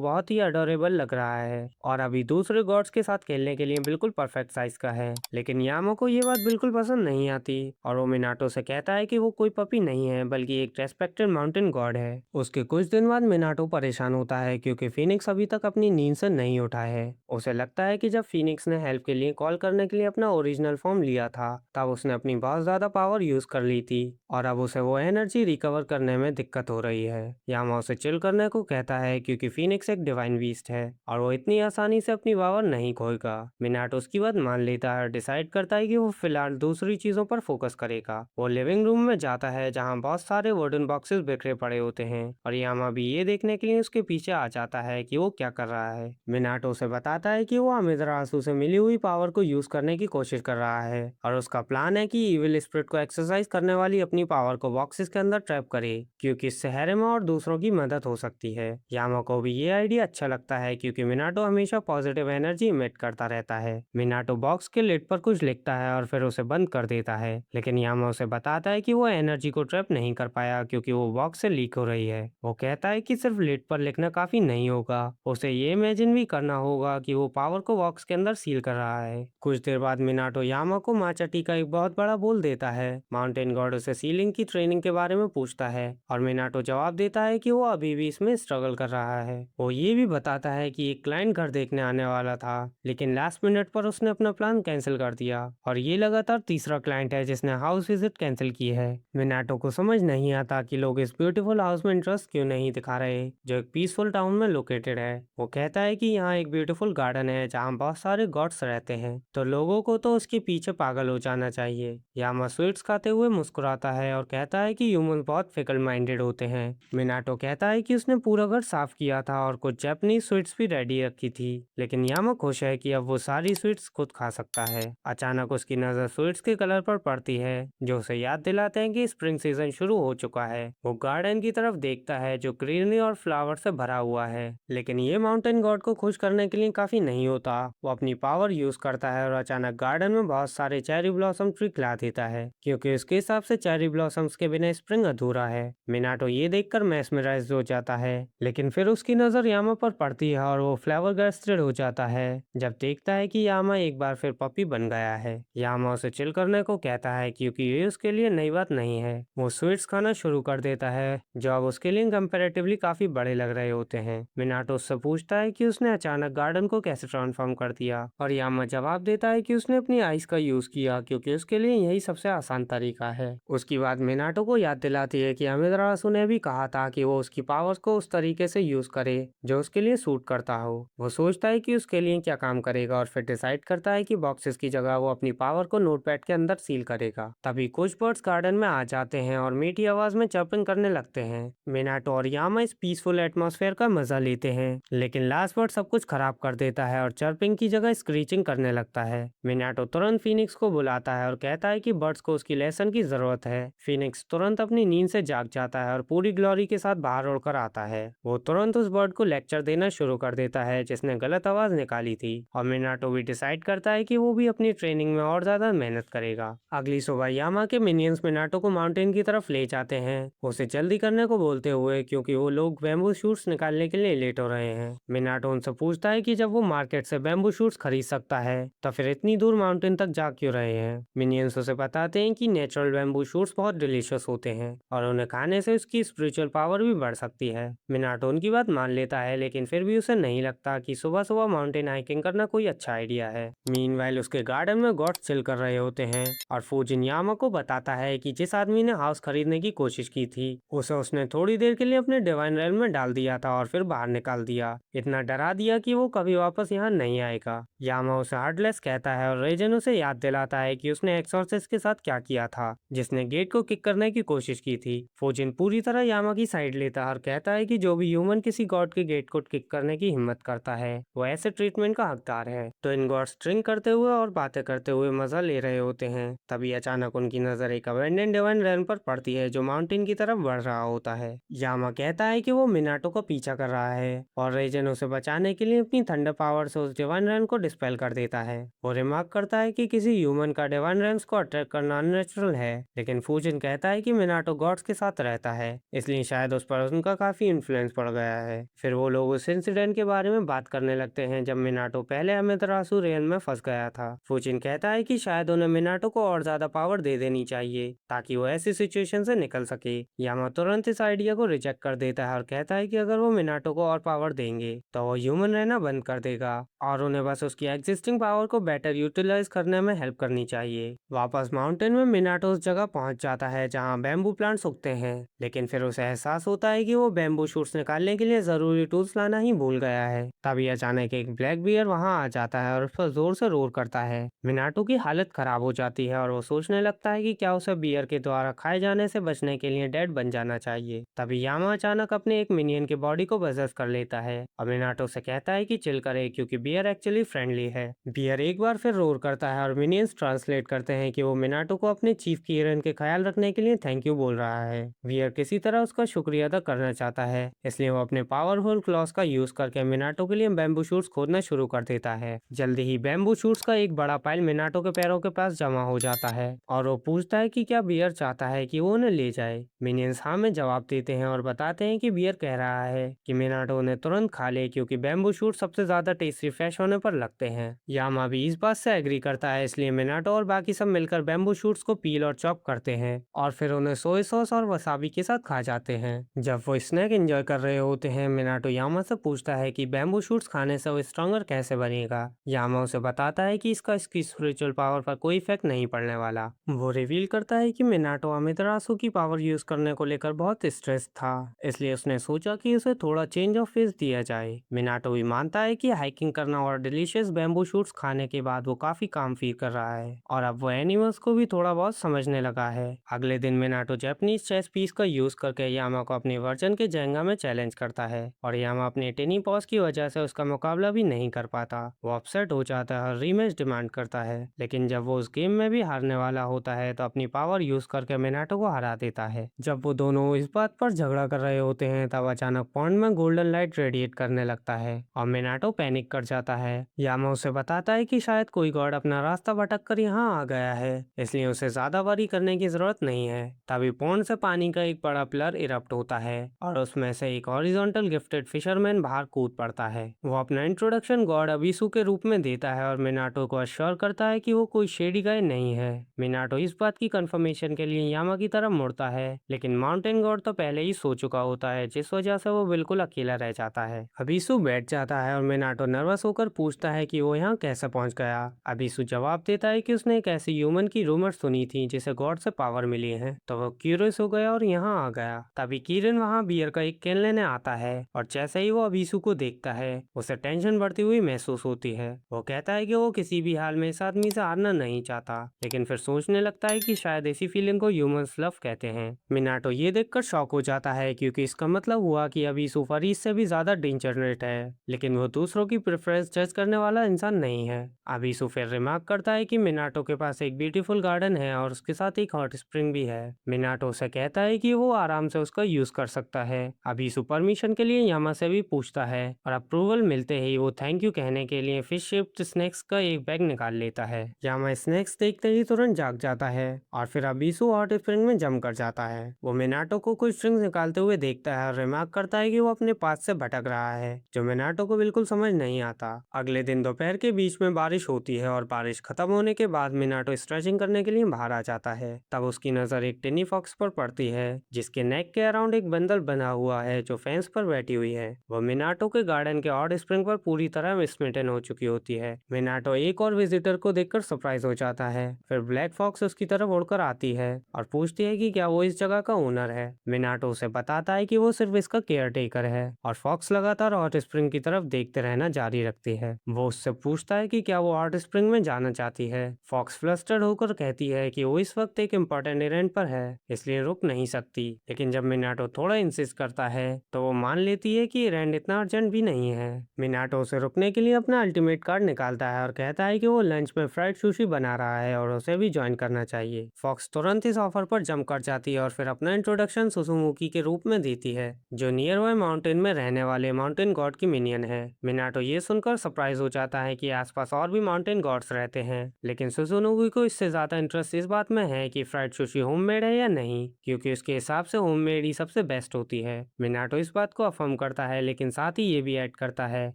बहुत ही अडोरेबल लग रहा है और अभी दूसरे गॉड्स के साथ खेलने के लिए बिल्कुल परफेक्ट साइज का है। लेकिन यामा को ये बात बिल्कुल पसंद नहीं आती और वो मिनाटो से कहता है कि वो कोई पपी नहीं है बल्कि एक रेस्पेक्टेड माउंटेन गॉड है। उसके कुछ दिन बाद मिनाटो परेशान होता है क्योंकि फीनिक्स अभी तक अपनी नींद से नहीं उठा है। उसे लगता है कि जब फीनिक्स ने हेल्प के लिए कॉल करने के लिए अपना ओरिजिनल फॉर्म लिया था तब उसने अपनी बहुत ज्यादा पावर यूज कर ली थी और अब उसे वो एनर्जी रिकवर करने में दिक्कत हो रही है। यामा उसे चिल करने को कहता है क्योंकि फीनिक्स एक डिवाइन बीस्ट है और वो इतनी आसानी से अपनी पावर नहीं खोएगा। मिनाटो उसकी बात मान लेता है और डिसाइड करता है कि वो फिलहाल दूसरी चीजों पर फोकस करेगा। वो लिविंग रूम में जाता है जहाँ बहुत सारे वुडन बॉक्सेस बिखरे पड़े होते हैं और यामा भी ये देखने के लिए उसके पीछे आ जाता है कि वो क्या कर रहा है। मिनाटो से बताता है कि वो अमितरासु से मिली हुई पावर को यूज करने की कोशिश कर रहा है और उसका प्लान है कि इविल स्पिरिट को एक्सरसाइज करने वाली अपनी पावर को बॉक्सेस के अंदर ट्रैप करे क्योंकि इससे हैरेमा और दूसरों की मदद हो सकती है। यामा को भी ये आइडिया अच्छा लगता है क्योंकि मिनाटो हमेशा पॉजिटिव एनर्जी इमिट करता रहता है। मिनाटो बॉक्स के लिड पर कुछ लिखता है और फिर उसे बंद कर देता है, लेकिन यामा उसे बताता है कि वो एनर्जी को ट्रैप नहीं कर पाया क्योंकि वो बॉक्स से लीक हो रही है। वो कहता है कि सिर्फ लिड पर लिखना काफी नहीं होगा, उसे ये इमेजिन भी करना होगा कि वो पावर को बॉक्स के अंदर सील कर रहा है। कुछ देर बाद मिनाटो यामा को माचाटी का एक बहुत बड़ा बोल देता है। माउंटेन गॉड उसे सीलिंग की ट्रेनिंग के बारे में पूछता है और मिनाटो जवाब देता है कि वो अभी भी इसमें स्ट्रगल कर रहा है। वो ये भी बताता है कि एक क्लाइंट घर देखने आने वाला था, लेकिन लास्ट मिनट पर उसने अपना प्लान कैंसिल कर दिया और ये लगातार तीसरा क्लाइंट है जिसने हाउस विजिट कैंसिल की है। मिनाटो को समझ नहीं आता कि लोग इस ब्यूटीफुल हाउस में इंटरेस्ट क्यों नहीं दिखा रहे जो एक पीसफुल टाउन में लोकेटेड है। वो कहता है कि यहाँ एक ब्यूटीफुल गार्डन है जहाँ बहुत सारे गॉड्स रहते हैं, तो लोगों को तो उसके पीछे पागल हो जाना चाहिए। यामा स्वीट्स खाते हुए मुस्कुराता है और कहता है कि ह्यूमन बहुत फिकल माइंडेड होते हैं। मिनाटो कहता है कि उसने पूरा घर साफ किया था और कुछ जापानीज स्वीट्स भी रेडी रखी थी, लेकिन यामा खुश है कि अब वो सारी स्वीट्स खुद खा सकता है। अचानक उसकी नजर स्वीट्स के कलर पर पड़ती है जो उसे याद दिलाते हैं कि स्प्रिंग सीजन शुरू हो चुका है। वो गार्डन की तरफ देखता है जो ग्रीनरी और फ्लावर से भरा हुआ है, लेकिन ये माउंटेन गॉड को खुश करने के लिए काफी नहीं होता। वो अपनी पावर यूज करता है और अचानक गार्डन में बहुत सारे चेरी ब्लॉसम ट्री खिला देता है क्योंकि उसके हिसाब से चेरी ब्लॉसम्स के बिना स्प्रिंग अधूरा है। मिनाटो ये देखकर मैस्मराइज हो जाता है, लेकिन फिर उसकी नजर यामा पर पड़ती है और वो फ्लावर गैस्ट्रेड हो जाता है जब देखता है कि यामा एक बार फिर पपी बन गया है। यामा उसे चिल करने को कहता है क्योंकि ये उसके उसके लिए नई बात नहीं है। वो स्वीट्स खाना शुरू कर देता है जो अब उसके लिए कंपैरेटिवली काफी बड़े लग रहे होते हैं। मिनाटो उससे पूछता है कि उसने अचानक गार्डन को कैसे ट्रांसफॉर्म कर दिया, और यामा जवाब देता है कि उसने अपनी आइस का यूज किया क्योंकि उसके लिए यही सबसे आसान तरीका है। उसकी बात मिनाटो को याद दिलाती है कि अमितरासु ने भी कहा था कि वो उसकी पावर्स को उस तरीके से यूज करे जो उसके लिए सूट करता हो। वो सोचता है कि उसके लिए क्या काम करेगा और फिर डिसाइड करता है कि बॉक्सेस की जगह वो अपनी पावर को नोटपैड के अंदर सील करेगा। तभी कुछ बर्ड्स गार्डन में आ जाते हैं और मीठी आवाज में चर्पिंग करने लगते हैं। मिनाटो और यामा इस पीसफुल एटमॉस्फेयर का मजा लेते हैं, लेकिन लास्ट बर्ड सब कुछ खराब कर देता है और चर्पिंग की जगह स्क्रीचिंग करने लगता है। मिनाटो तुरंत फीनिक्स को बुलाता है और कहता है कि बर्ड्स को उसकी लेसन की जरूरत है। फीनिक्स तुरंत अपनी नींद से जाग जाता है और पूरी ग्लोरी के साथ बाहर उड़कर आता है। वो तुरंत उस बर्ड को लेक्चर देना शुरू कर देता है जिसने गलत आवाज निकाली थी, और मिनाटो भी डिसाइड करता है कि वो भी अपनी ट्रेनिंग में और ज्यादा मेहनत करेगा। अगली सुबह यामा के मिनियंस मिनाटो को माउंटेन की तरफ ले जाते हैं, उसे जल्दी करने को बोलते हुए क्योंकि वो लोग बैम्बू शूट्स निकालने के लिए लेट हो रहे हैं। मिनाटो उनसे पूछता है कि जब वो मार्केट से बैम्बू शूट्स खरीद सकता है तो फिर इतनी दूर माउंटेन तक जा क्यों रहे हैं। मिनियंस उसे बताते हैं कि नेचुरल बैम्बू शूट्स बहुत डिलीशियस होते हैं और उन्हें खाने से उसकी स्पिरिचुअल पावर भी बढ़ सकती है। मिनाटो उनकी बात मान लेता है, लेकिन फिर भी उसे नहीं लगता कि सुबह सुबह माउंटेन हाइकिंग करना कोई अच्छा आइडिया है। मीनवाइल उसके गार्डन में गॉड्स चिल कर रहे होते हैं और फूजिन यामा को बताता है कि जिस आदमी ने हाउस खरीदने की कोशिश की थी उसे उसने थोड़ी देर के लिए अपने डिवाइन रेल में डाल दिया था और फिर बाहर निकाल दिया, इतना डरा दिया कि वो कभी वापस यहाँ नहीं आएगा। यामा उसे हार्टलेस कहता है और रेजन उसे याद दिलाता है कि उसने एक्सॉर्सिस्ट के साथ क्या किया था जिसने गेट को किक करने की कोशिश की थी। फूजिन पूरी तरह यामा की साइड लेता है और कहता है कि जो भी ह्यूमन किसी गॉड के गेट को किक करने की हिम्मत करता है वो ऐसे ट्रीटमेंट का हकदार है। तो इन गॉड्स ड्रिंक करते हुए और बातें करते हुए मजा ले रहे होते हैं। तभी अचानक उनकी नजर एक अबेंडन डिवाइन रैन पर पड़ती है जो माउंटेन की तरफ बढ़ रहा होता है। यामा कहता है कि वो मिनाटो का पीछा कर रहा है और रेजन उसे बचाने के लिए अपनी थंडर पावर से उस डिवाइन रैन को डिस्पेल कर देता है। वो रिमार्क करता है कि किसी ह्यूमन का डिवाइन रैम्स को अट्रैक्ट करना अननेचुरल है, लेकिन फूजिन कहता है कि मिनाटो गॉड्स के साथ रहता है इसलिए शायद उस पर उनका काफी इन्फ्लुएंस पड़ गया है। फिर वो लोग उस इंसिडेंट के बारे में बात करने लगते हैं जब मिनाटो पहले अमितरासु रेल में फंस गया था। फूजिन कहता है कि शायद उन्हें मिनाटो को और ज्यादा पावर दे देनी चाहिए ताकि वो ऐसी सिचुएशन से निकल सके। यामा तुरंत इस आइडिया को रिजेक्ट कर देता है और कहता है कि अगर वो मिनाटो को और पावर देंगे तो वो ह्यूमन रहना बंद कर देगा और उन्हें बस उसकी एग्जिस्टिंग पावर को बेटर यूटिलाइज करने में हेल्प करनी चाहिए। वापस माउंटेन में मिनाटो उस जगह पहुंच जाता है जहां बैम्बू प्लांट्स उगते हैं, लेकिन फिर उसे एहसास होता है कि वो बैम्बू शूट्स निकालने के लिए जरूरी टूल्स लाना ही भूल गया है। तभी अचानक एक ब्लैक बियर वहां आ जाता है और उस पर जोर से रोर करता है। मिनाटो की हालत खराब हो जाती है और वो सोचने लगता है कि क्या उसे बियर के द्वारा खाए जाने से बचने के लिए डेड बन जाना चाहिए। तभी यामा अचानक अपने एक मिनियन की बॉडी को पजेस कर लेता है और मिनाटो से कहता है कि चिल करे क्योंकि बियर एक्चुअली फ्रेंडली है। बियर एक बार फिर रोर करता है और मिनियंस ट्रांसलेट करते हैं कि वो मिनाटो को अपने चीफ की हिरन के ख्याल रखने के लिए थैंक यू बोल रहा है। बियर किसी तरह उसका शुक्रिया अदा करना चाहता है, इसलिए वो अपने पावरफुल क्लॉस का यूज करके मिनाटो के लिए बैम्बू शूट्स खोदना शुरू कर देता है। जल्दी ही बैम्बू शूट्स का एक बड़ा पाइल मिनाटो के पैरों के पास जमा हो जाता है और वो पूछता है कि क्या बियर चाहता है कि वो उन्हें ले जाए। मिनियंस हाँ में जवाब देते हैं और बताते हैं कि बियर कह रहा है कि मिनाटो उन्हें तुरंत खा ले क्योंकि बैम्बू शूट सबसे ज्यादा टेस्टी फ्रेश होने पर लगते हैं। यामा भी इस बात से एग्री करता है, इसलिए मिनाटो और बाकी सब मिलकर बैम्बू शूट्स को पील और चॉप करते हैं और फिर उन्हें सोया सॉस और वसाबी के साथ खा जाते हैं। जब वो स्नैक एंजॉय कर रहे होते हैं मिनाटो यामा से पूछता है कि बैम्बू शूट्स खाने से वो स्ट्रॉन्गर कैसे बनेगा। यामा उसे बताता है कि इसका इसकी स्पिरिचुअल पावर पर कोई इफेक्ट नहीं पड़ने वाला। वो रिवील करता है कि मिनाटो अमितरासु की पावर यूज करने को लेकर बहुत स्ट्रेस था, इसलिए उसने सोचा कि उसे थोड़ा चेंज ऑफ फेस दिया जाए। मिनाटो भी मानता है कि हाइकिंग करना और डिलीशियस बैम्बू शूट्स खाने के बाद वो काफी काम फील कर रहा है और अब वो एनिमल्स को भी थोड़ा बहुत समझने लगा है। अगले दिन मिनाटो जापानीज चेस पीस का यूज करके यामा को अपने वर्जन के जेंगा में चैलेंज करता है और यामा अपने टेनी पॉज की वजह से उसका मुकाबला भी नहीं कर पाता। वो अपसेट हो जाता है और रीमैच डिमांड करता है, लेकिन जब वो उस गेम में भी हारने वाला होता है तो अपनी पावर यूज करके मिनाटो को हरा देता है। जब वो दोनों इस बात पर झगड़ा कर रहे होते हैं तब अचानक पॉन्ड में गोल्डन लाइट रेडिएट करने लगता है और मिनाटो पैनिक कर जाता है। यामा उसे बताता है कि शायद कोई गॉड अपना रास्ता भटक कर यहाँ आ गया है, इसलिए उसे ज्यादा वरी करने की जरूरत नहीं है। तभी पॉन्ड से पानी का एक बड़ा पिलर इरप्ट होता है और उसमें से एक हॉरिजॉन्टल गिफ्टेड फिशरमैन बाहर कूद पड़ता है। वो अपना इंट्रोडक्शन गॉड अबिसु के रूप में देता है और मिनाटो को अश्योर करता है कि वो कोई शेडी गाय नहीं है। मिनाटो इस बात बात की कंफर्मेशन के लिए यामा की तरफ मुड़ता है, लेकिन माउंटेन गॉड तो पहले ही सो चुका होता है, जिस वजह से वो बिल्कुल अकेला रह जाता है। अबीसू बैठ जाता है और मिनाटो नर्वस होकर पूछता है कि वो यहाँ कैसे पहुंच गया। अबीसू जवाब देता है कि उसने एक ऐसी ह्यूमन की रूमर सुनी थी जिसे गॉड से पावर मिली है, तो वो क्यूरियस हो गया और यहाँ आ गया। तभी किरण वहाँ बियर का एक कैन लेने आता है और जैसे ही वो अबीसू को देखता है उसे टेंशन बढ़ती हुई महसूस होती है। वो कहता है कि वो किसी भी हाल में इस आदमी से हारना नहीं चाहता, लेकिन फिर सोचने लगता है कि शायद इसी फीलिंग को ह्यूमंस लव कहते हैं। मिनाटो ये देखकर शॉक हो जाता है, क्योंकि इसका मतलब हुआ कि अबीसू फरीस से भी ज्यादा डेंजरनेट है, लेकिन वो दूसरों की प्रेफरेंस जज करने वाला इंसान नहीं है। अबीसू फिर रिमार्क करता है कि मिनाटो के पास एक ब्यूटीफुल गार्डन है और उसके साथ एक हॉट स्प्रिंग भी है। मिनाटो उसे कहता है कि वो आराम से उसका यूज कर सकता है। अबीसू परमिशन के लिए यामा से भी पूछता है और अप्रूवल मिलते ही वो थैंक यू कहने के लिए फिश शेप्ड स्नैक्स का एक बैग निकाल लेता है। यामा स्नैक्स देखते ही तुरंत जाग जाता है और फिर अबीसू हॉट स्प्रिंग में जम कर जाता है। वो मिनाटो को कुछ स्ट्रिंग्स निकालते हुए देखता है और रिमार्क करता है कि वो अपने पास से भटक रहा है, जो मिनाटो को बिल्कुल समझ नहीं आता। अगले दिन दोपहर के बीच में बारिश होती है और बारिश खत्म होने के बाद मिनाटो स्ट्रेचिंग करने के लिए बाहर आ जाता है। तब उसकी नजर एक टिनी फॉक्स पर पड़ती है, जिसके नेक के अराउंड एक बंडल बना हुआ है, जो फेंस पर बैठी हुई है। वो मिनाटो के गार्डन के हॉट स्प्रिंग पर पूरी तरह स्मिटन हो चुकी होती है। मिनाटो एक और विजिटर को देखकर सरप्राइज हो जाता है। फिर ब्लैक फॉक्स उसकी तरफ उड़कर आती है और पूछती है कि क्या वो इस जगह का ओनर है। मिनाटो उसे बताता है कि वो सिर्फ इसका केयर टेकर है, और फॉक्स लगातार हॉट स्प्रिंग की तरफ देखते रहना जारी रखती है। वो उससे पूछता है कि क्या वो हॉट स्प्रिंग में जाना चाहती है। फॉक्स फ्लस्टर्ड होकर कहती है कि वो इस वक्त एक इम्पोर्टेंट इवेंट पर है, इसलिए रुक नहीं सकती। लेकिन जब मिनाटो थोड़ा इंसिस्ट करता है तो वो मान लेती है कि इवेंट इतना अर्जेंट भी नहीं है। मिनाटो उसे रुकने के लिए अपना अल्टीमेट कार्ड निकालता है और कहता है कि वो लंच में फ्राइड सुशी बना रहा है और उसे भी ज्वाइन करना चाहिए। फॉक्स तुरंत इस ऑफर पर जंप कर जाती है और फिर अपना इंट्रोडक्शन सुसुमुकी के रूप में देती है, जो नियर बाय माउंटेन में रहने वाले माउंटेन गॉड की मिनियन है। मिनाटो ये सुनकर सरप्राइज हो जाता है कि आसपास और भी माउंटेन गॉड्स रहते हैं, लेकिन सुसुमुकी को इससे ज्यादा इंटरेस्ट इस बात में है कि फ्राइड सुशी होममेड है या नहीं, क्योंकि उसके हिसाब से होममेड ही सबसे बेस्ट होती है। मिनाटो इस बात को अफर्म करता है, लेकिन साथ ही ये भी ऐड करता है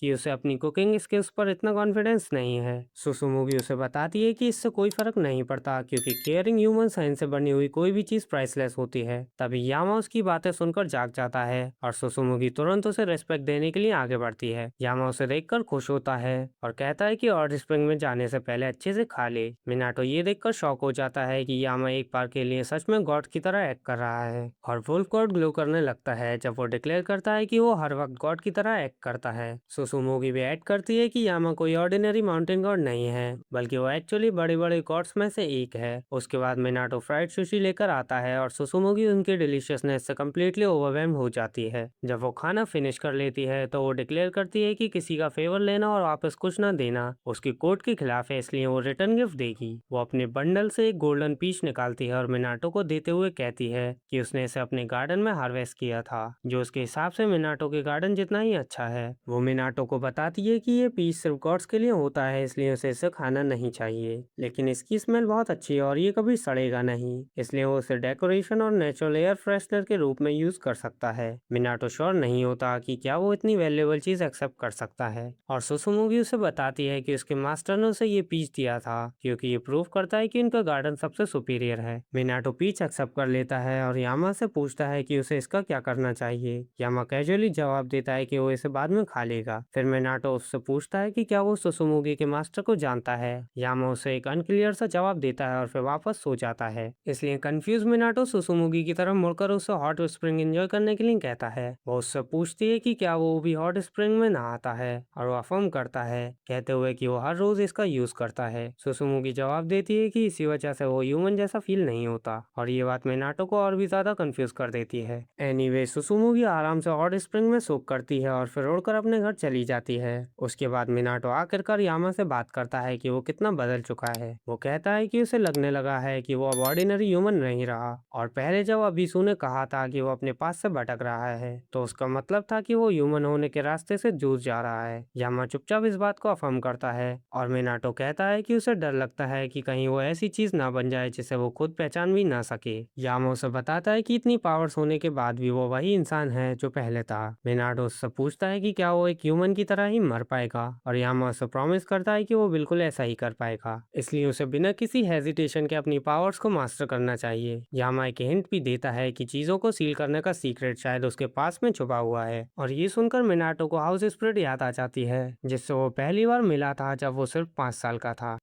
कि उसे अपनी कुकिंग स्किल्स पर इतना कॉन्फिडेंस नहीं है। सुसुमुगी उसे बताती है कि इससे कोई फर्क नहीं पड़ता, क्योंकि केयरिंग ह्यूमन साइंस से बनी हुई कोई भी चीज प्राइसलेस होती है। तभी यामा उसकी बातें सुनकर जाग जाता है और सुसुमुगी तुरंत उसे रिस्पेक्ट देने के लिए आगे बढ़ती है। यामा उसे देखकर खुश होता है और कहता है कि हॉट स्प्रिंग में जाने से पहले अच्छे से खा ले। मिनाटो ये देखकर शॉक हो जाता है कि यामा एक बार के लिए सच में गॉड की तरह एक्ट कर रहा है, और वुल्फ गॉड ग्लो करने लगता है जब वो डिक्लेयर करता है कि वो हर वक्त गॉड की तरह एक्ट करता है। सुसुमुगी भी ऐड करती है कि यामा कोई ऑर्डिनरी माउंटेन गॉड नहीं है, बल्कि वो एक्चुअली बड़े बड़े गॉड्स में से एक है। उसके बाद मिनाटो फ्राइड सुशी लेकर आता है और सुसुमुगी उनके डिलीशियसनेस से कम्प्लीटली ओवरवेल्म हो जाती है। जब वो खाना फिनिश कर लेती है तो वो डिक्लेयर करती है कि किसी का फेवर लेना और वापस कुछ न देना उसकी कोड के खिलाफ है, इसलिए वो रिटर्न गिफ्ट देगी। वो अपने बंडल से एक गोल्डन पीच निकालती है और मिनाटो को देते हुए कहती है कि उसने इसे अपने गार्डन में हार्वेस्ट किया था, जो उसके हिसाब से मिनाटो के गार्डन जितना ही अच्छा है। वो मिनाटो को बताती है कि ये पीच सिर्फ गॉड्स के लिए होता है, इसलिए उसे इसे खाना नहीं चाहिए, लेकिन इसकी स्मेल बहुत अच्छी है और ये कभी सड़ेगा नहीं, इसलिए वो इसे डेकोरेशन और नेचुरल एयर फ्रेशनर के रूप में यूज कर सकता है। मिनाटो श्योर नहीं होता कि क्या वो इतनी वैल्यूएबल चीज एक्सेप्ट कर सकता है, और सुसुमुगी उसे बताती है कि उसके मास्टर ने उसे ये पीच दिया था क्योंकि ये प्रूव करता है कि उनका गार्डन सबसे सुपीरियर है। मिनाटो पीच एक्सेप्ट कर लेता है और यामा से पूछता है कि उसे इसका क्या करना चाहिए। यामा कैजुअली जवाब देता है कि वो इसे बाद में खा लेगा। फिर मिनाटो उससे पूछता है कि क्या वो सुसुमुगी के मास्टर को जानता है। यामा उसे एक अनक्लियर सा जवाब देता है और फिर वापस सो जाता है। इसलिए कंफ्यूज मिनाटो सुसुमुगी की तरफ मुड़कर उसे हॉट स्प्रिंग एंजॉय करने के लिए कहता है। वो उससे पूछती है कि क्या वो भी हॉट स्प्रिंग में नहाता है, और वो अफर्म करता है, कहते हुए कि वो हर रोज इसका यूज करता है। सुसुमुगी जवाब देती है कि इसी वजह से वो ह्यूमन जैसा फील नहीं होता, और ये बात मिनाटो को और भी ज्यादा कंफ्यूज कर देती है। एनीवे सुसुमुगी आराम से हॉट स्प्रिंग में सोक करती है और फिर उड़कर अपने घर चली जाती है। उसके बाद मिनाटो आखिरकार यामा से बात करता है कि वो कितना बदल चुका है। वो कहता है कि उसे लगने लगा है कि वो अब ऑर्डिनरी ह्यूमन नहीं रहा, और पहले जब अबीसू ने कहा था कि वो अपने पास से भटक रहा है, तो उसका मतलब था कि वो ह्यूमन होने के रास्ते से जूझ जा रहा है। यामा चुपचाप इस बात को अफर्म करता है, और मिनाटो कहता है कि उसे डर लगता है कि कहीं वो ऐसी चीज ना बन जाए जिसे वो खुद पहचान भी ना सके। यामा उसे बताता है कि इतनी पावर्स होने के बाद भी वो वही इंसान है जो पहले था। मिनाटो उससे पूछता है कि क्या वो एक ह्यूमन की तरह ही मर पाएगा, और यामा उसे प्रॉमिस करता है कि वो बिल्कुल ऐसा ही कर पाएगा। इसलिए उसे बिना किसी हेजिटेशन के अपनी पावर्स को मास्टर करना चाहिए। यामा एक हिंट भी देता है कि चीजों को सील करने का सीक्रेट शायद उसके पास में छुपा हुआ है, और ये सुनकर मिनाटो को हाउस स्पिरिट याद आ जाती है, जिससे वो पहली बार मिला था जब वो सिर्फ 5 साल का था।